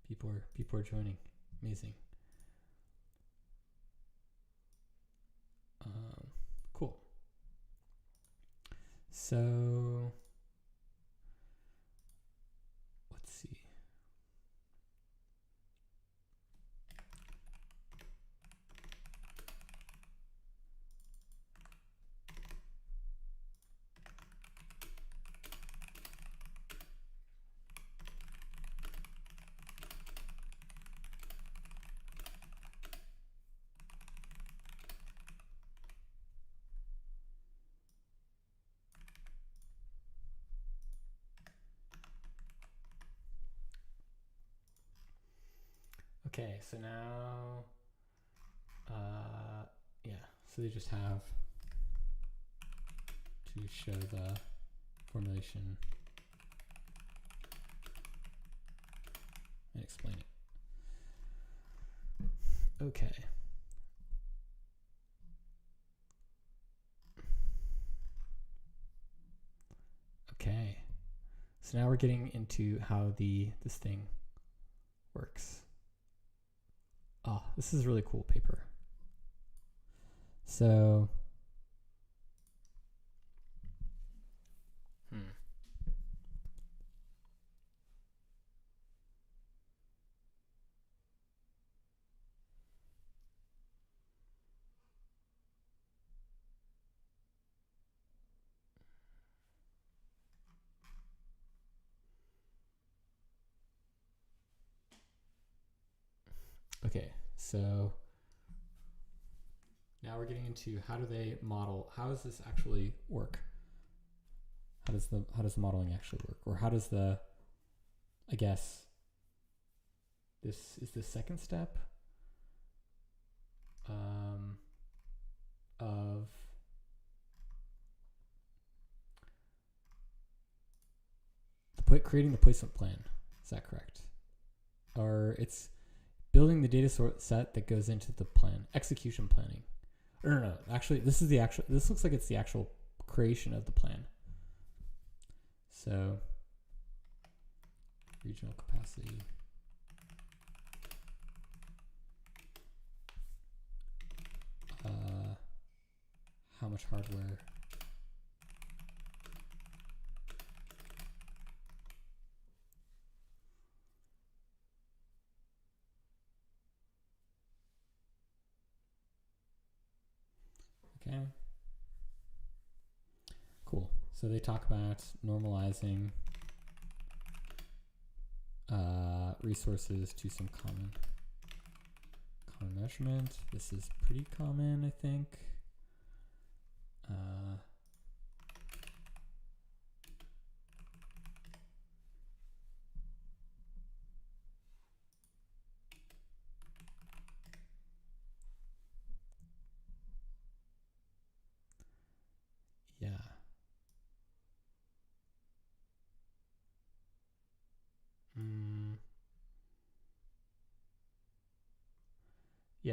People are joining. Amazing. Cool. So let's see. Okay, so now, so they just have to show the formulation and explain it. Okay. Okay. So now we're getting into how this thing works. Oh, this is a really cool paper. So, okay, so now we're getting into how do they model? How does this actually work? How does the modeling actually work? Or how does I guess this is the second step of creating the placement plan. Is that correct? Or it's building the data set that goes into the plan, execution planning. No. Actually, this looks like it's the actual creation of the plan. So, regional capacity. How much hardware? Okay. Cool. So they talk about normalizing resources to some common measurement. This is pretty common, I think.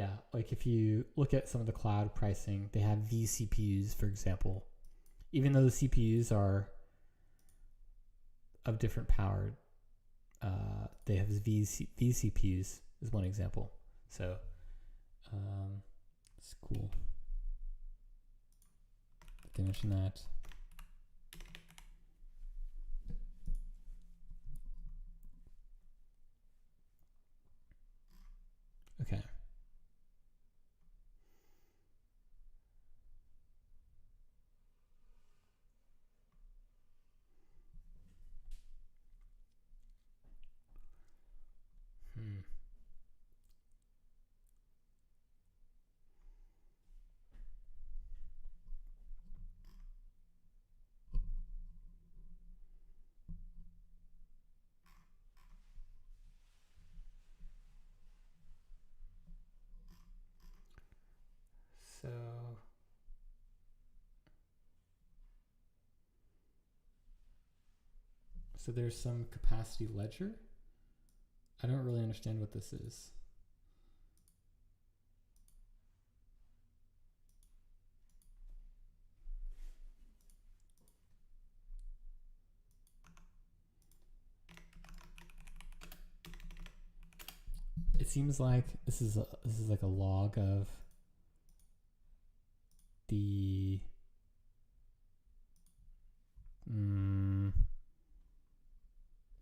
Yeah, like if you look at some of the cloud pricing, they have vCPUs, for example. Even though the CPUs are of different power, they have vCPUs is one example. So it's cool. They mention that. Okay. So there's some capacity ledger. I don't really understand what this is. It seems like this is like a log of the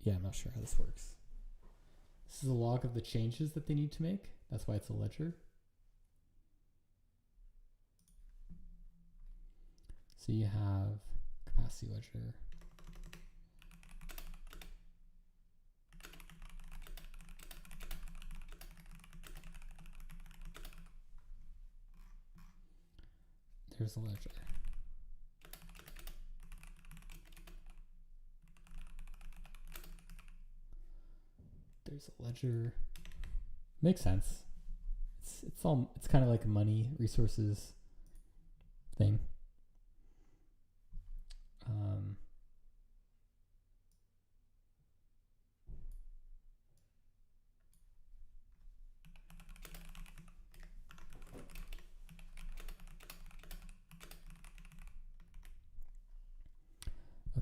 yeah, I'm not sure how this works. This is a log of the changes that they need to make. That's why it's a ledger. So you have capacity ledger. There's a ledger. There's a ledger. Makes sense. It's kind of like a money resources thing.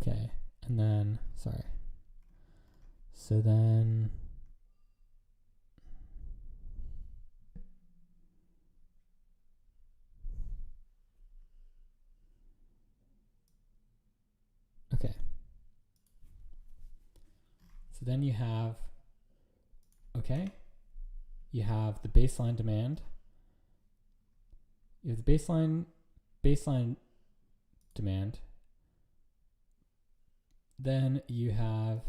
Okay, and then sorry. So then okay. So then you have you have the baseline demand. You have the baseline demand. Then you have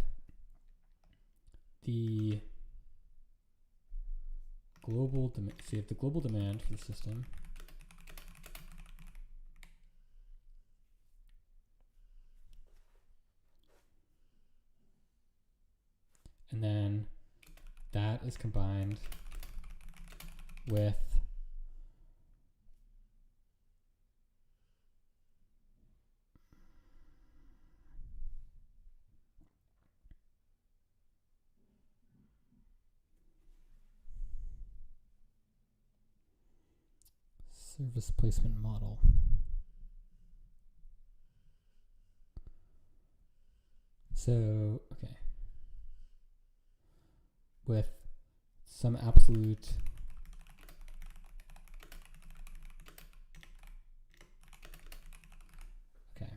the global demand. So you have the global demand for the system. And then that is combined with service placement model. So, okay. With some absolute okay.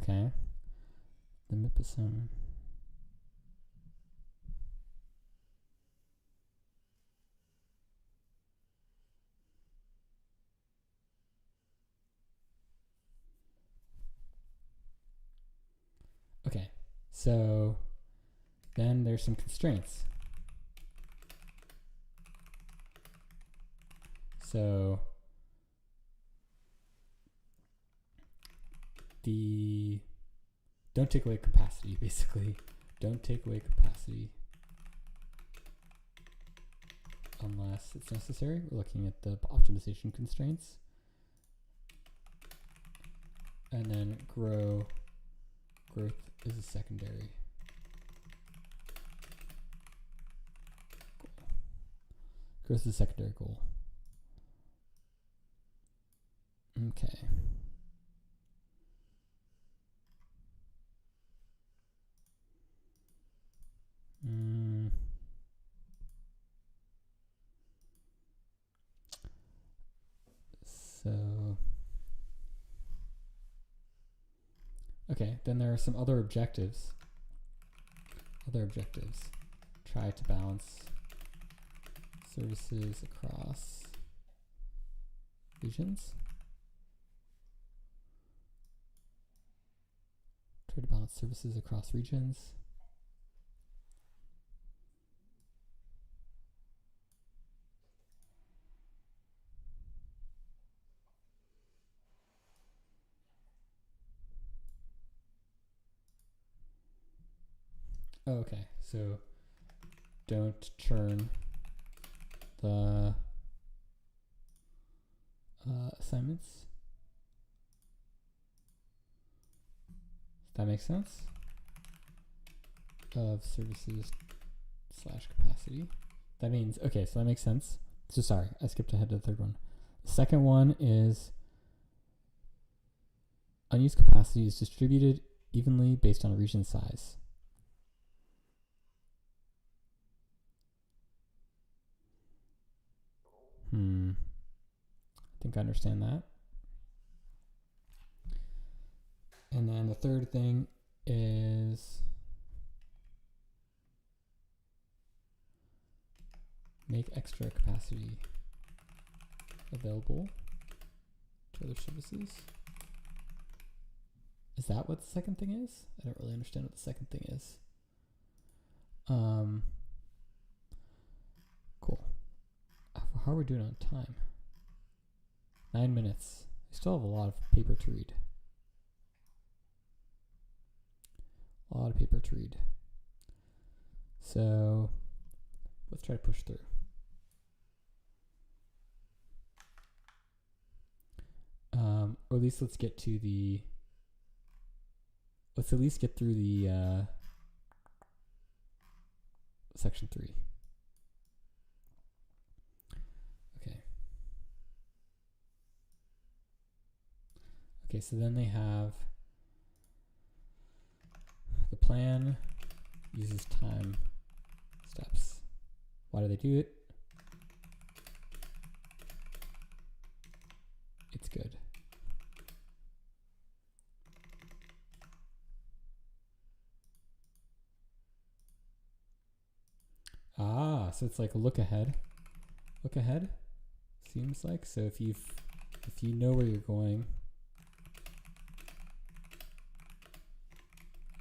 Okay. The MIPSM. Okay, so then there's some constraints. So don't take away capacity, basically. Don't take away capacity unless it's necessary. We're looking at the optimization constraints. And then grow Growth is a secondary goal. Growth is a secondary goal. Okay. So, okay, then there are some other objectives. Try to balance services across regions. Try to balance services across regions. Oh, okay, so don't churn the assignments. Does that make sense? Of services / capacity. That means, okay, so that makes sense. So sorry, I skipped ahead to the third one. The second one is unused capacity is distributed evenly based on region size. I think I understand that. And then the third thing is make extra capacity available to other services. Is that what the second thing is? I don't really understand what the second thing is. Cool. How are we doing on time? 9 minutes. I still have a lot of paper to read. So let's try to push through. Or at least let's at least get through the section 3. Okay, so then they have the plan uses time steps. Why do they do it? It's good. So it's like a look ahead. Seems like. So if you know where you're going,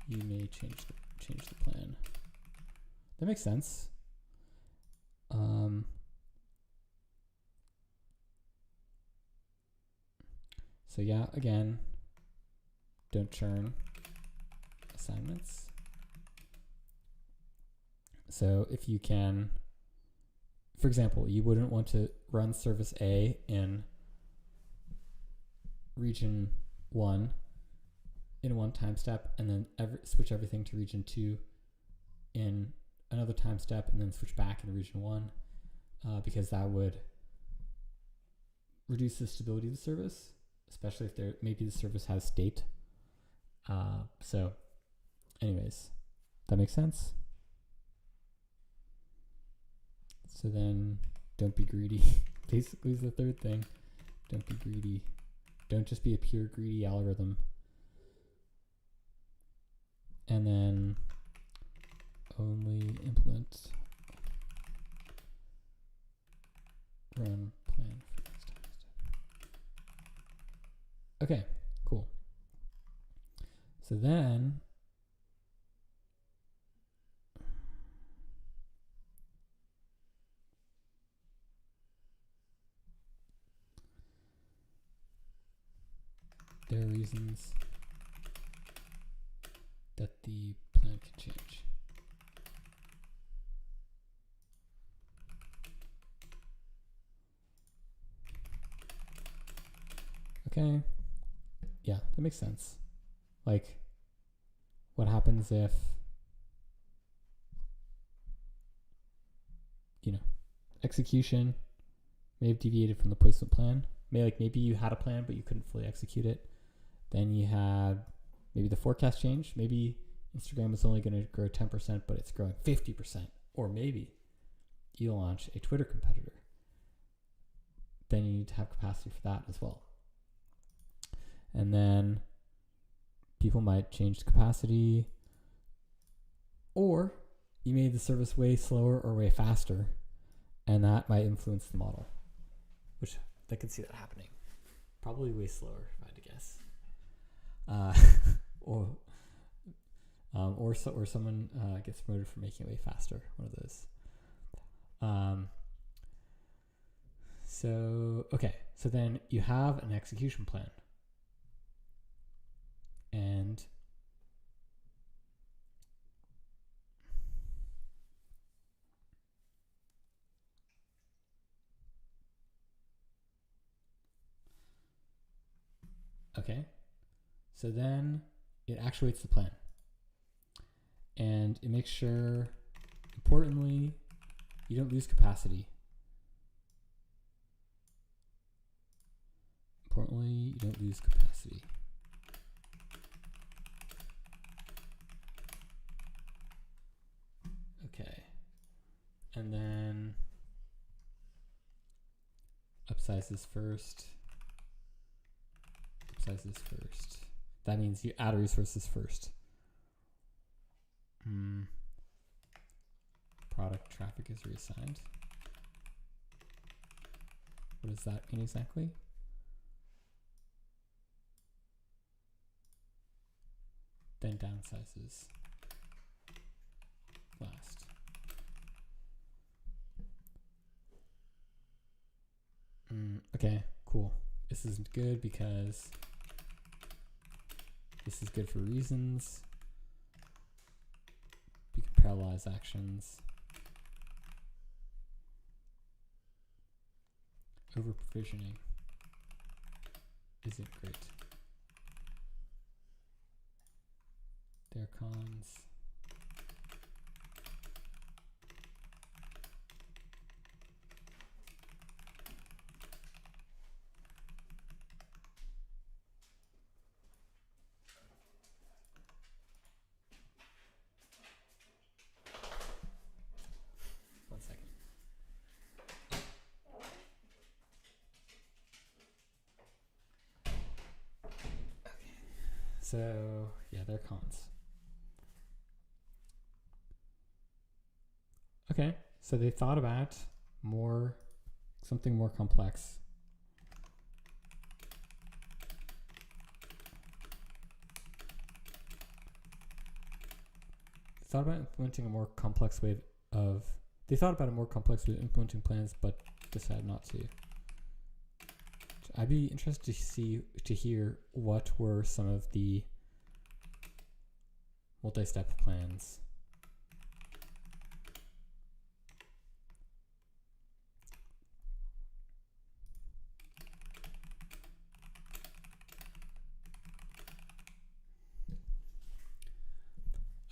you may change the plan. That makes sense. So yeah, again, don't churn assignments. So if you can, for example, you wouldn't want to run service A in region 1 in one time step and then switch everything to region 2 in another time step and then switch back into region 1 because that would reduce the stability of the service, especially if maybe the service has state. So anyways, that makes sense. So then don't be greedy. Basically is the third thing. Don't be greedy. Don't just be a pure greedy algorithm. And then only implement run plan for next time step. Okay, cool. So then there are reasons that the plan can change. Okay. Yeah, that makes sense. Like, what happens if, execution may have deviated from the placement plan. Maybe you had a plan, but you couldn't fully execute it. Then you had maybe the forecast change. Maybe Instagram is only going to grow 10%, but it's growing 50%. Or maybe you launch a Twitter competitor. Then you need to have capacity for that as well. And then people might change the capacity, or you made the service way slower or way faster, and that might influence the model, which I could see that happening. Probably way slower, if I had to guess. Or someone gets promoted for making it way faster. One of those. So then you have an execution plan, and so then it actuates the plan, and it makes sure, importantly, you don't lose capacity. Okay. And then upsizes first. That means you add resources first. Product traffic is reassigned. What does that mean exactly? Then downsizes last. Okay, cool. This isn't good because this is good for reasons. You can parallelize actions. Over provisioning isn't great. There are cons. One second. Okay. So yeah, there are cons. Okay, so they thought about something more complex. They thought about implementing a more complex way of implementing plans, but decided not to. I'd be interested to hear what were some of the multi-step plans.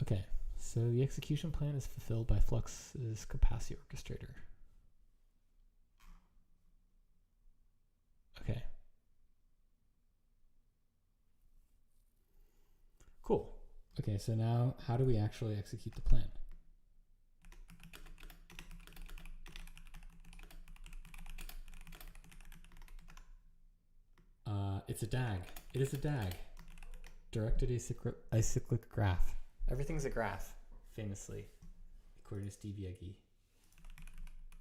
Okay, so the execution plan is fulfilled by Flux's capacity orchestrator. Okay. Cool. Okay, so now how do we actually execute the plan? It's a DAG. It is a DAG. Directed acyclic graph. Everything's a graph, famously, according to Steve Yegi.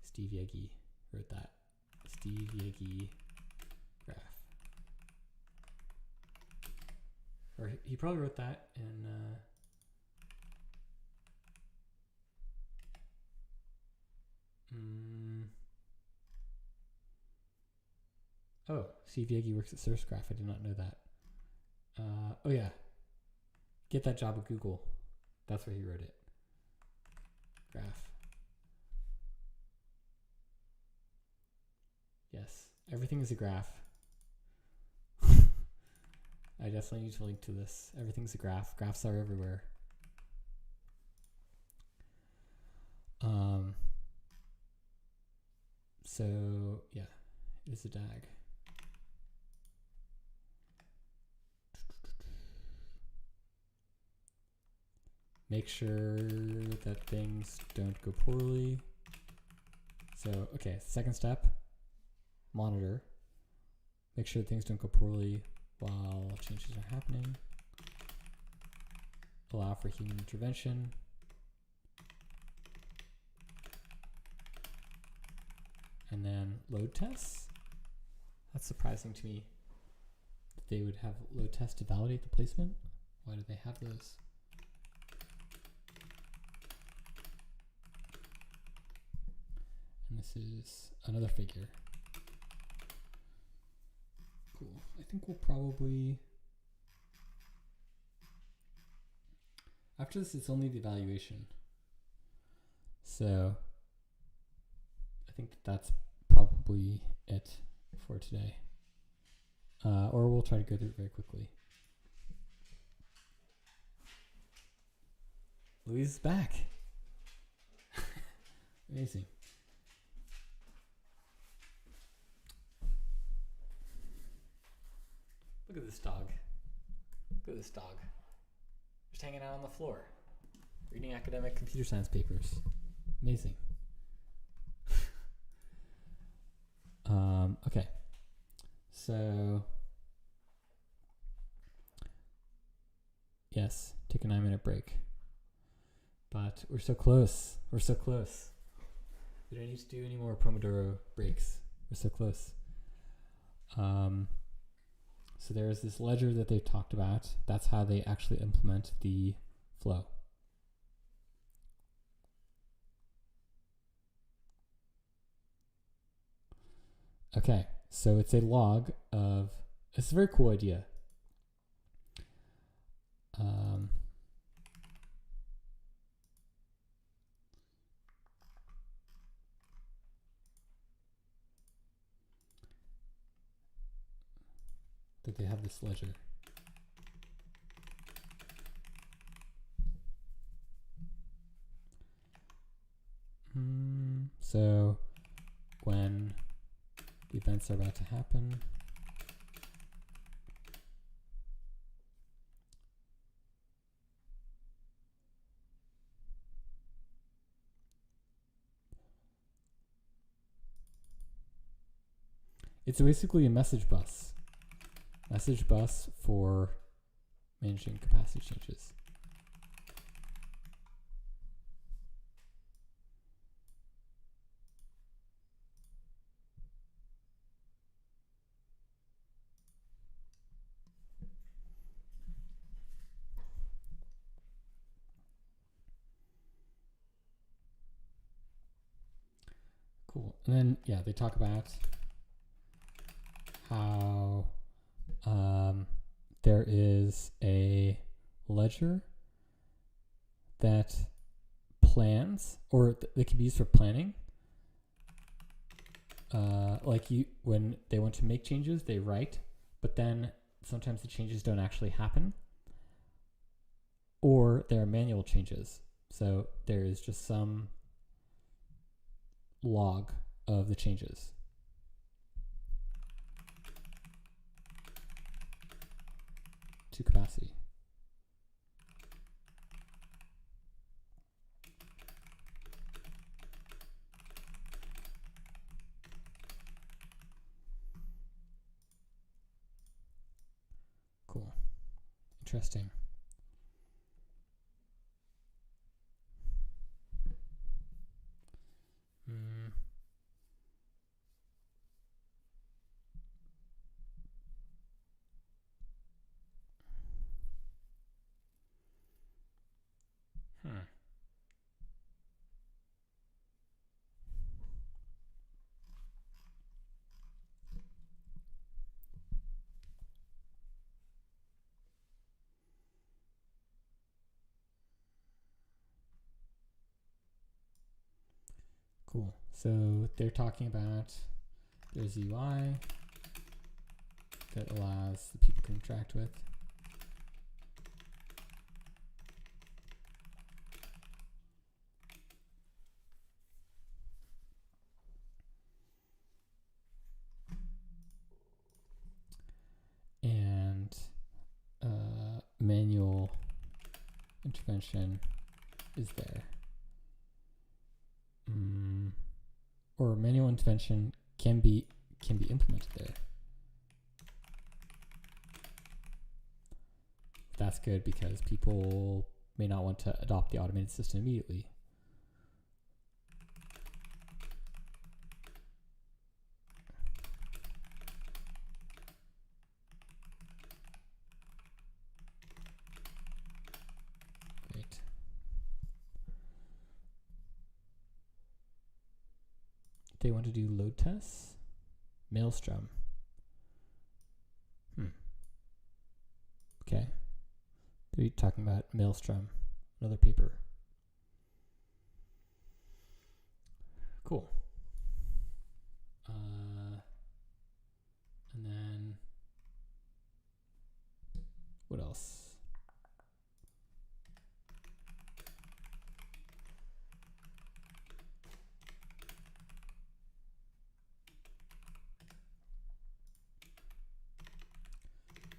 Steve Yegi wrote that. Steve Yegi graph. Or he probably wrote that in oh, Steve Yegi works at SourceGraph. I did not know that. Oh yeah. Get that job at Google. That's where he wrote it. Graph. Yes, everything is a graph. I definitely need to link to this. Everything's a graph. Graphs are everywhere. So yeah, it is a DAG. Make sure that things don't go poorly. So, okay, second step, monitor. Make sure things don't go poorly while changes are happening. Allow for human intervention. And then load tests. That's surprising to me that they would have load tests to validate the placement. Why do they have those? And this is another figure. Cool. I think we'll probably, after this, it's only the evaluation. So I think that's probably it for today. Or we'll try to go through it very quickly. Louise is back. Amazing. Look at this dog. Look at this dog. Just hanging out on the floor, reading academic computer science papers. Amazing. Okay. So, yes, take a 9-minute break. But we're so close. We're so close. We don't need to do any more Pomodoro breaks. We're so close. So there's this ledger that they talked about. That's how they actually implement the flow. Okay, so it's a log of, it's a very cool idea. That they have this ledger. So when the events are about to happen, it's basically a message bus. Message bus for managing capacity changes. Cool. And then, yeah, they talk about how there is a ledger that plans, or that can be used for planning. Like when they want to make changes, they write, but then sometimes the changes don't actually happen, or there are manual changes. So there is just some log of the changes. To capacity. Cool. Interesting. Cool. So they're talking about there's UI that allows the people to interact with. intervention is there. Or manual intervention can be implemented there. That's good because people may not want to adopt the automated system immediately. Great. They want to do load tests. Maelstrom. Okay. They're talking about Maelstrom, another paper. Cool. And then what else?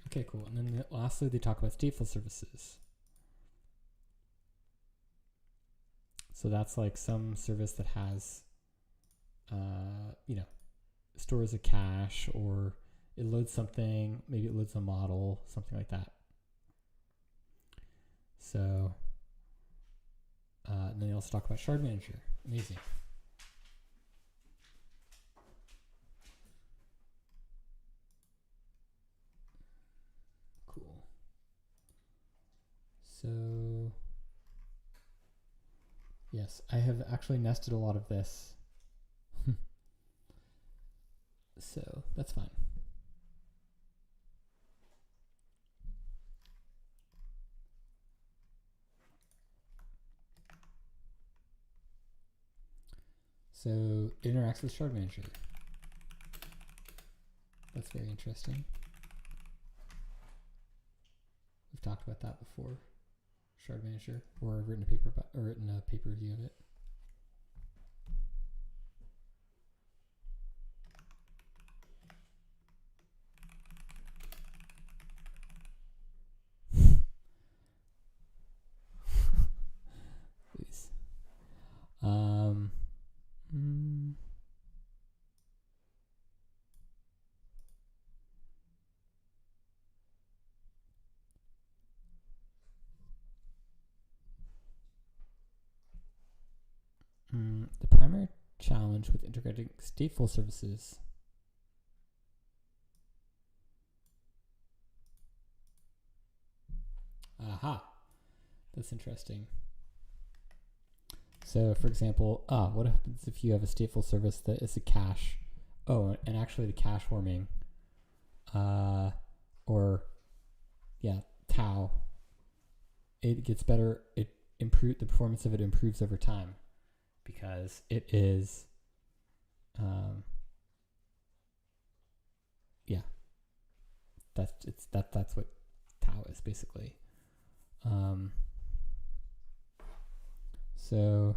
Okay, cool. And then lastly, they talk about stateful services. So that's like some service that has, stores a cache, or it loads something, maybe it loads a model, something like that. So, and then they also talk about Shard Manager. Amazing. Cool. So, yes, I have actually nested a lot of this. So that's fine. So it interacts with Shard Manager. That's very interesting. We've talked about that before. Shard Manager, or written a paper about, or written a paper review of it. Please. The primary challenge with integrating stateful services Aha, that's interesting. So for example, what happens if you have a stateful service that is a cache? Oh, and actually the cache warming, tau, it gets better, the performance of it improves over time because it is, that's what tau is basically. So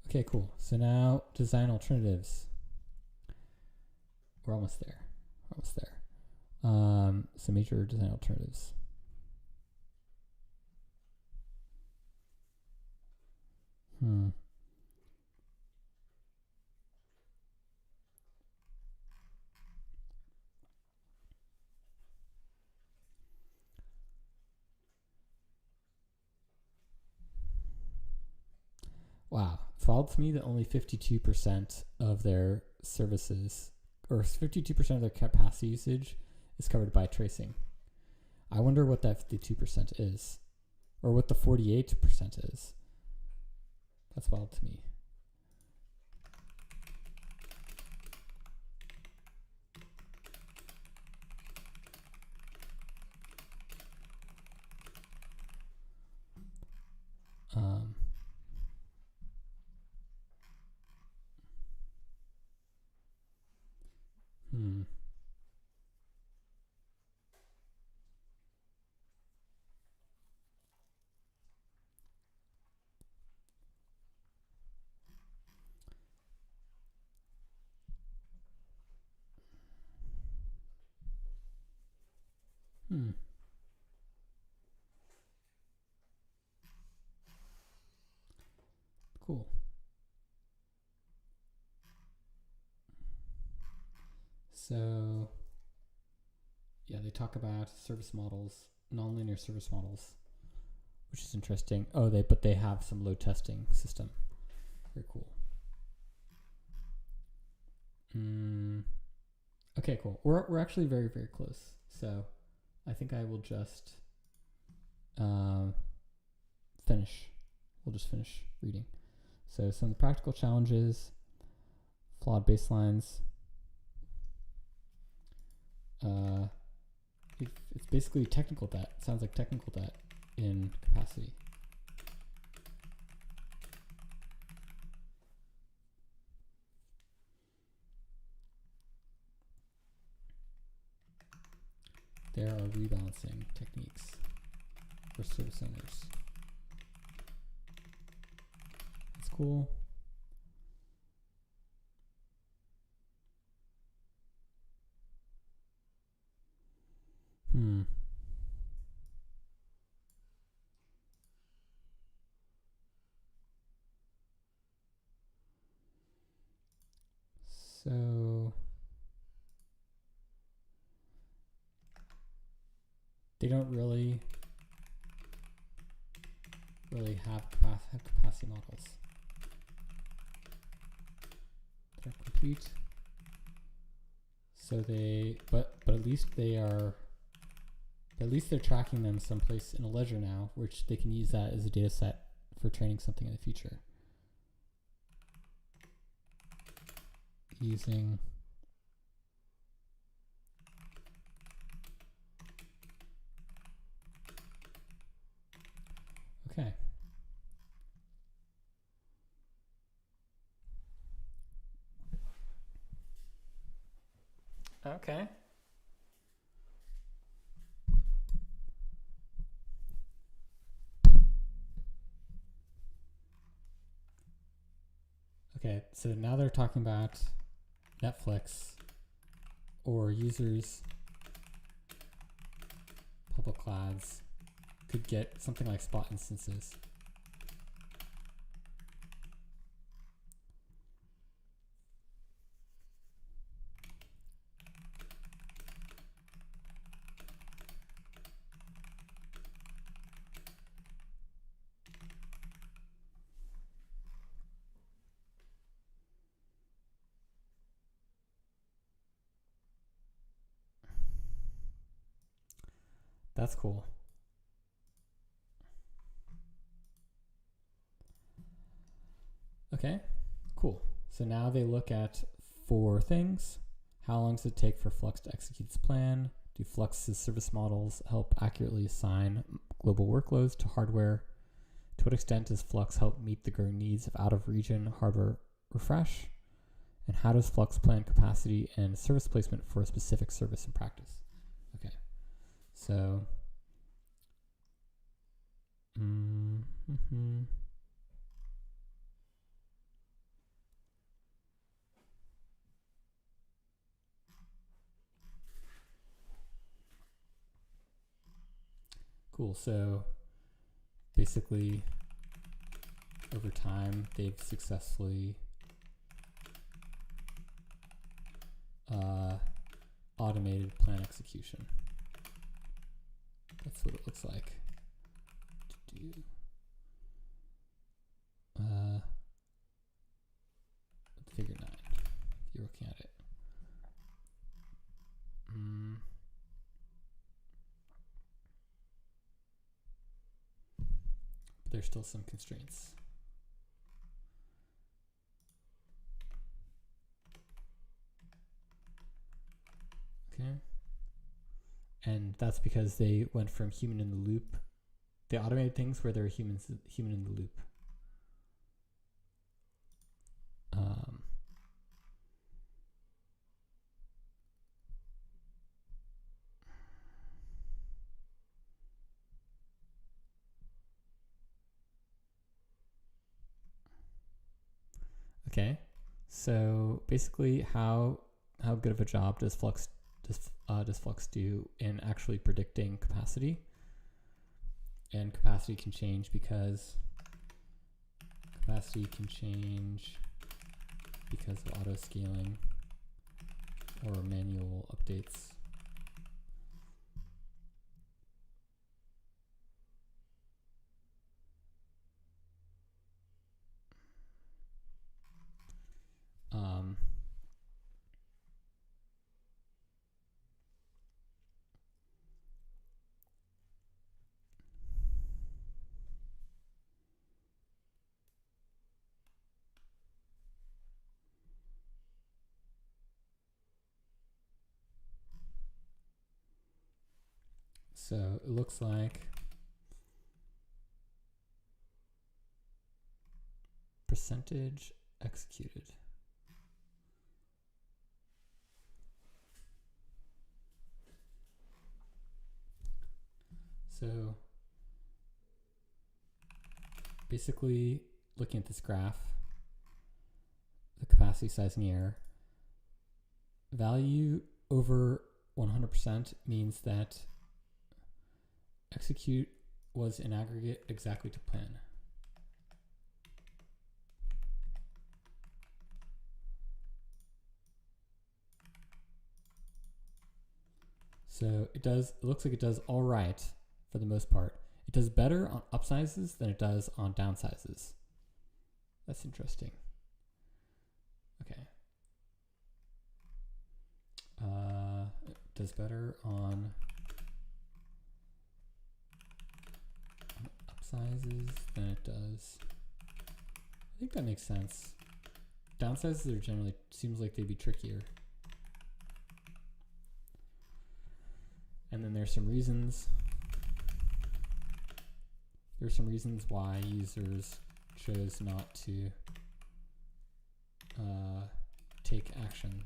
okay, cool. So now design alternatives. We're almost there. So major design alternatives. Wow. It's wild to me that only 52% of their services, or 52% of their capacity usage, is covered by tracing. I wonder what that 52% is, or what the 48% is. That's wild to me. So yeah, they talk about service models, nonlinear service models, which is interesting. Oh, but they have some load testing system. Very cool. Okay, cool. We're actually very, very close. So I think I will just finish. We'll just finish reading. So some of the practical challenges, flawed baselines. It's basically technical debt. It sounds like technical debt in capacity. There are rebalancing techniques for service owners. That's cool. So they don't really have capacity models. They're complete. So but at least they're tracking them someplace in a ledger now, which they can use that as a data set for training something in the future. Using okay. Okay. Okay, so now they're talking about Netflix or users, public clouds could get something like spot instances. That's cool. Okay, cool. So now they look at 4 things. How long does it take for Flux to execute its plan? Do Flux's service models help accurately assign global workloads to hardware? To what extent does Flux help meet the growing needs of out-of-region hardware refresh? And how does Flux plan capacity and service placement for a specific service in practice? Okay, so cool. So basically, over time, they've successfully automated plan execution. That's what it looks like. Figure 9, if you're looking at it. But there's still some constraints. Okay. And that's because they went from human in the loop. They automated things where there are human in the loop. Okay, so basically, how good of a job does Flux do in actually predicting capacity? And capacity can change because of auto scaling or manual updates. So it looks like percentage executed. So basically, looking at this graph, the capacity sizing error, value over 100% means that execute was in aggregate exactly to plan. So it looks like it does all right for the most part. It does better on upsizes than it does on downsizes. That's interesting. Okay. It does better on upsizes than it does. I think that makes sense. Downsizes are generally, seems like they'd be trickier. And then there's some reasons. There's some reasons why users chose not to take action.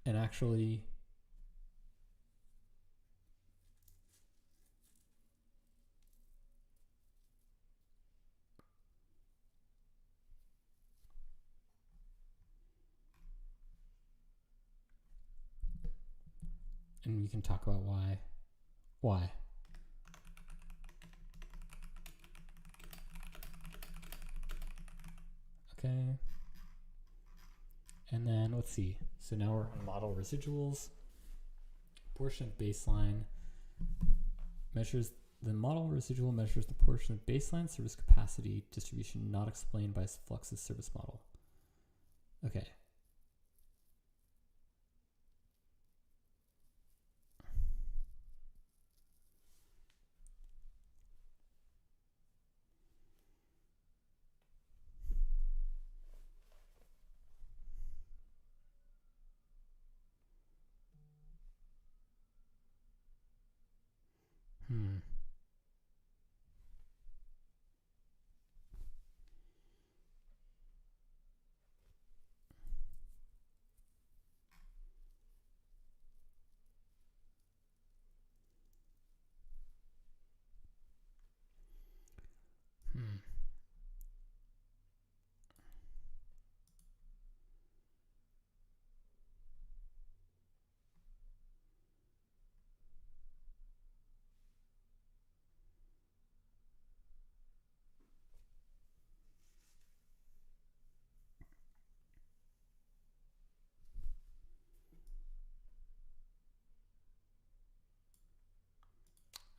And actually, and we can talk about why. Why? Okay. And then let's see. So now we're on model residuals. Portion of baseline measures the model residual measures the portion of baseline service capacity distribution not explained by Flux's service model. Okay.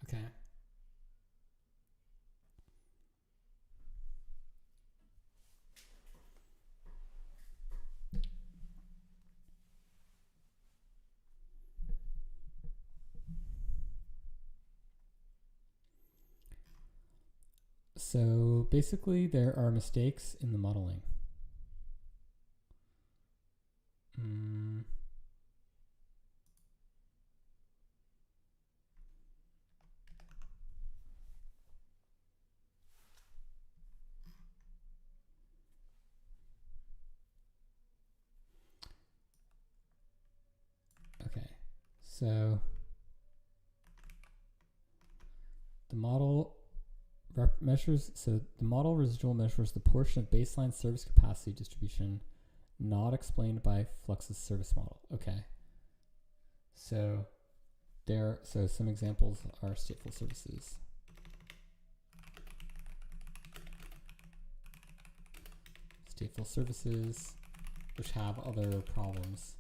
Okay. So basically there are mistakes in the modeling. Okay, so the model measures, so the model residual measures the portion of baseline service capacity distribution not explained by Flux's service model. Okay. So some examples are stateful services. stateful services, which have other problems,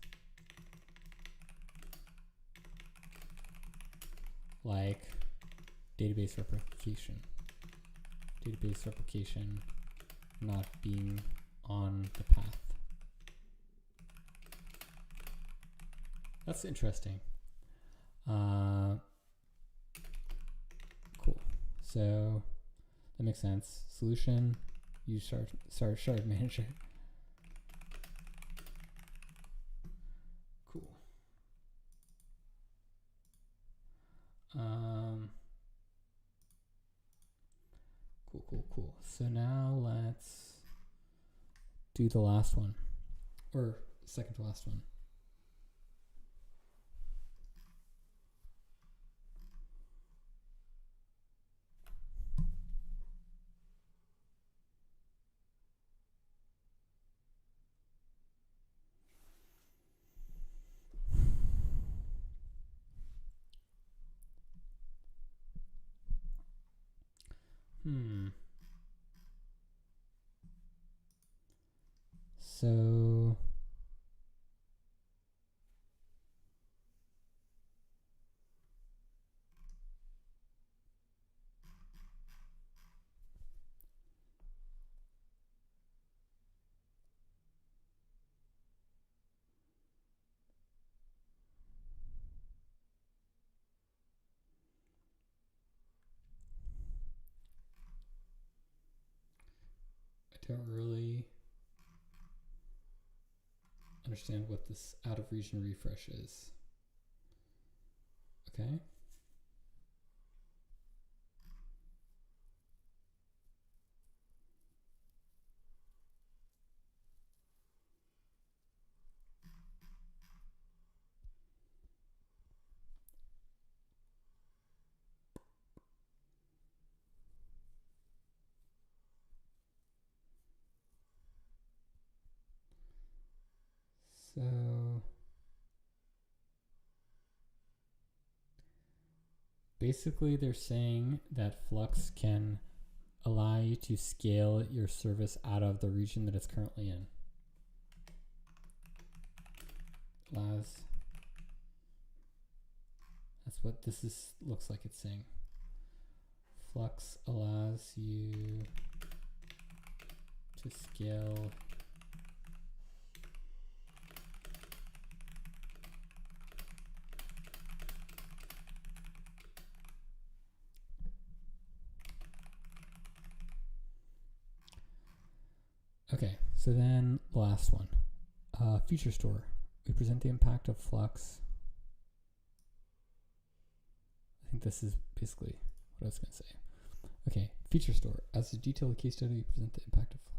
like database replication not being on the path. That's interesting. Cool. So that makes sense. Solution, use shard manager. Cool. Cool. So now let's do the last one, or second to last one. So I don't really understand what this out of region refresh is. Okay. So basically they're saying that Flux can allow you to scale your service out of the region that it's currently in. That's what this looks like it's saying. Flux allows you to scale Okay, so then the last one, feature store. We present the impact of Flux. I think this is basically what I was going to say. Okay, feature store. As a detailed case study, we present the impact of Flux.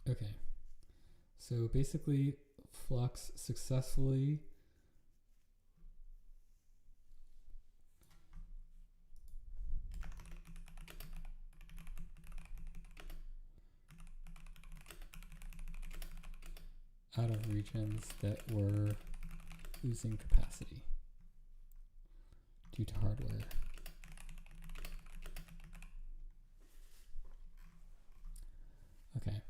Okay, so basically Flux successfully out of regions that were losing capacity due to hardware. Okay.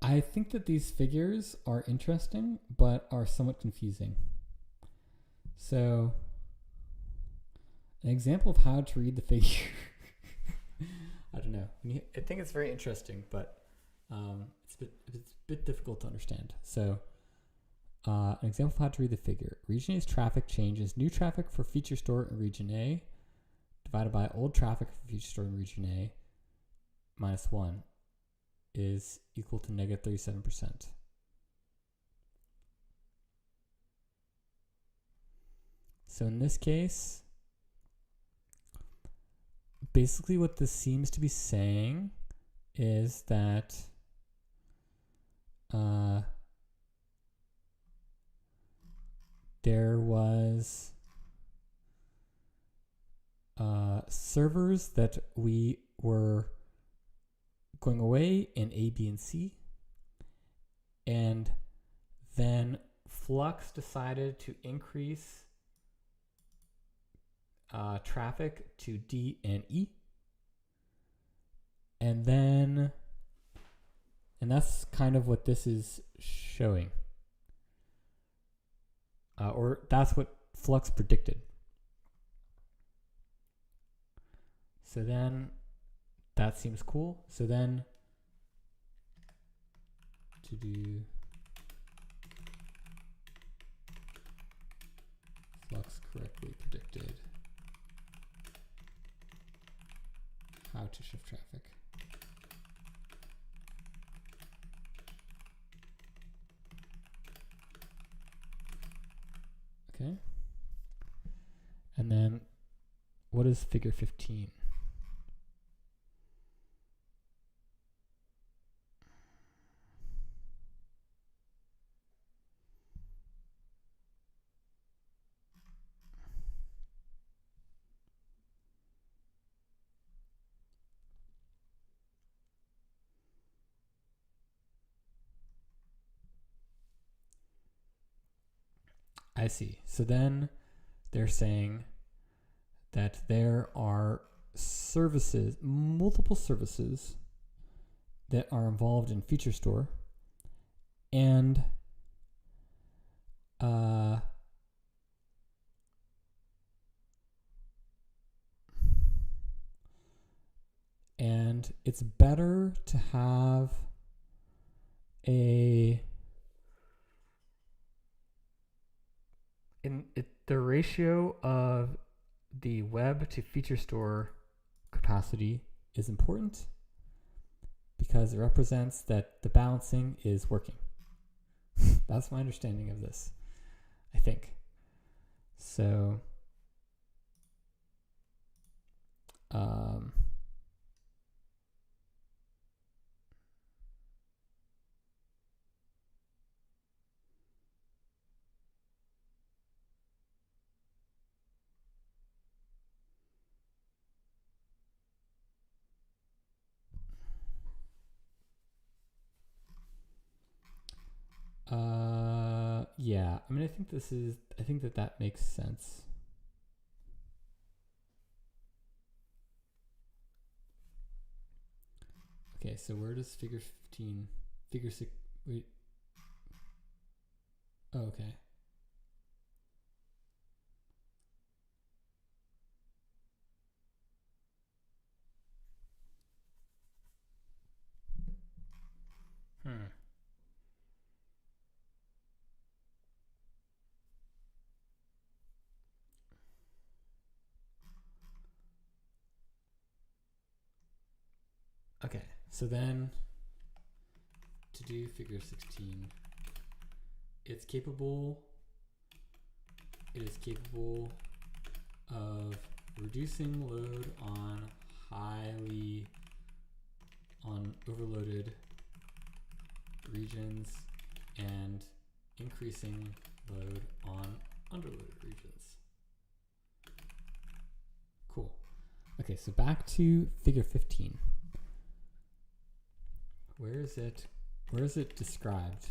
I think that these figures are interesting, but are somewhat confusing. So An example of how to read the figure. I don't know. I think it's very interesting, but it's a bit difficult to understand. So an example of how to read the figure. Region A's traffic changes new traffic for feature store in region A divided by old traffic for feature store in region A minus 1 is equal to negative 37%. So in this case, basically what this seems to be saying is that there was servers that we were going away in A, B, and C, and then Flux decided to increase traffic to D and E, and that's kind of what this is showing, or that's what Flux predicted. So then that seems cool. So then to do Flux correctly predicted how to shift traffic. Okay. And then what is figure 15? I see. So then they're saying that there are services, multiple services that are involved in feature store, and it's better to have the ratio of the web to feature store capacity is important because it represents that the balancing is working. That's my understanding of this, I think. So yeah, I mean, I think that makes sense. Okay, so where does figure 15, figure 6, wait. Oh, okay. Okay, so then to do figure 16, it is capable of reducing load on overloaded regions and increasing load on underloaded regions. Cool. Okay, so back to figure 15. Where is it described?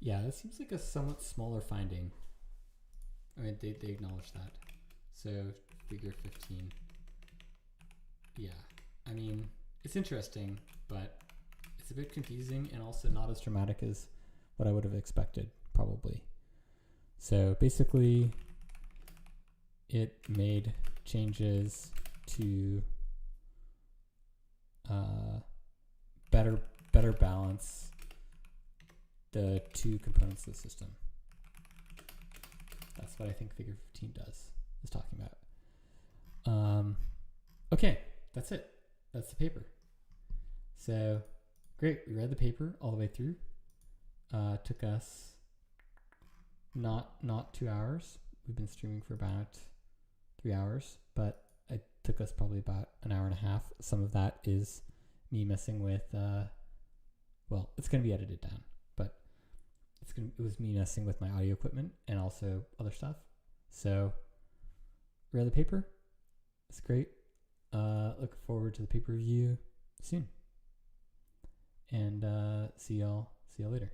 Yeah, that seems like a somewhat smaller finding. I mean, they acknowledge that. So figure 15. Yeah, I mean, it's interesting, but it's a bit confusing and also not as dramatic as what I would have expected, probably. So basically, it made changes to better balance the two components of the system. That's what I think figure 15 is talking about. Okay, that's it. That's the paper. So great, we read the paper all the way through. Took us not 2 hours. We've been streaming for about 3 hours, but it took us probably about an hour and a half. Some of that is me messing with, well, it's going to be edited down, but it was me messing with my audio equipment and also other stuff. So read the paper. It's great. Look forward to the paper review soon. And see y'all later.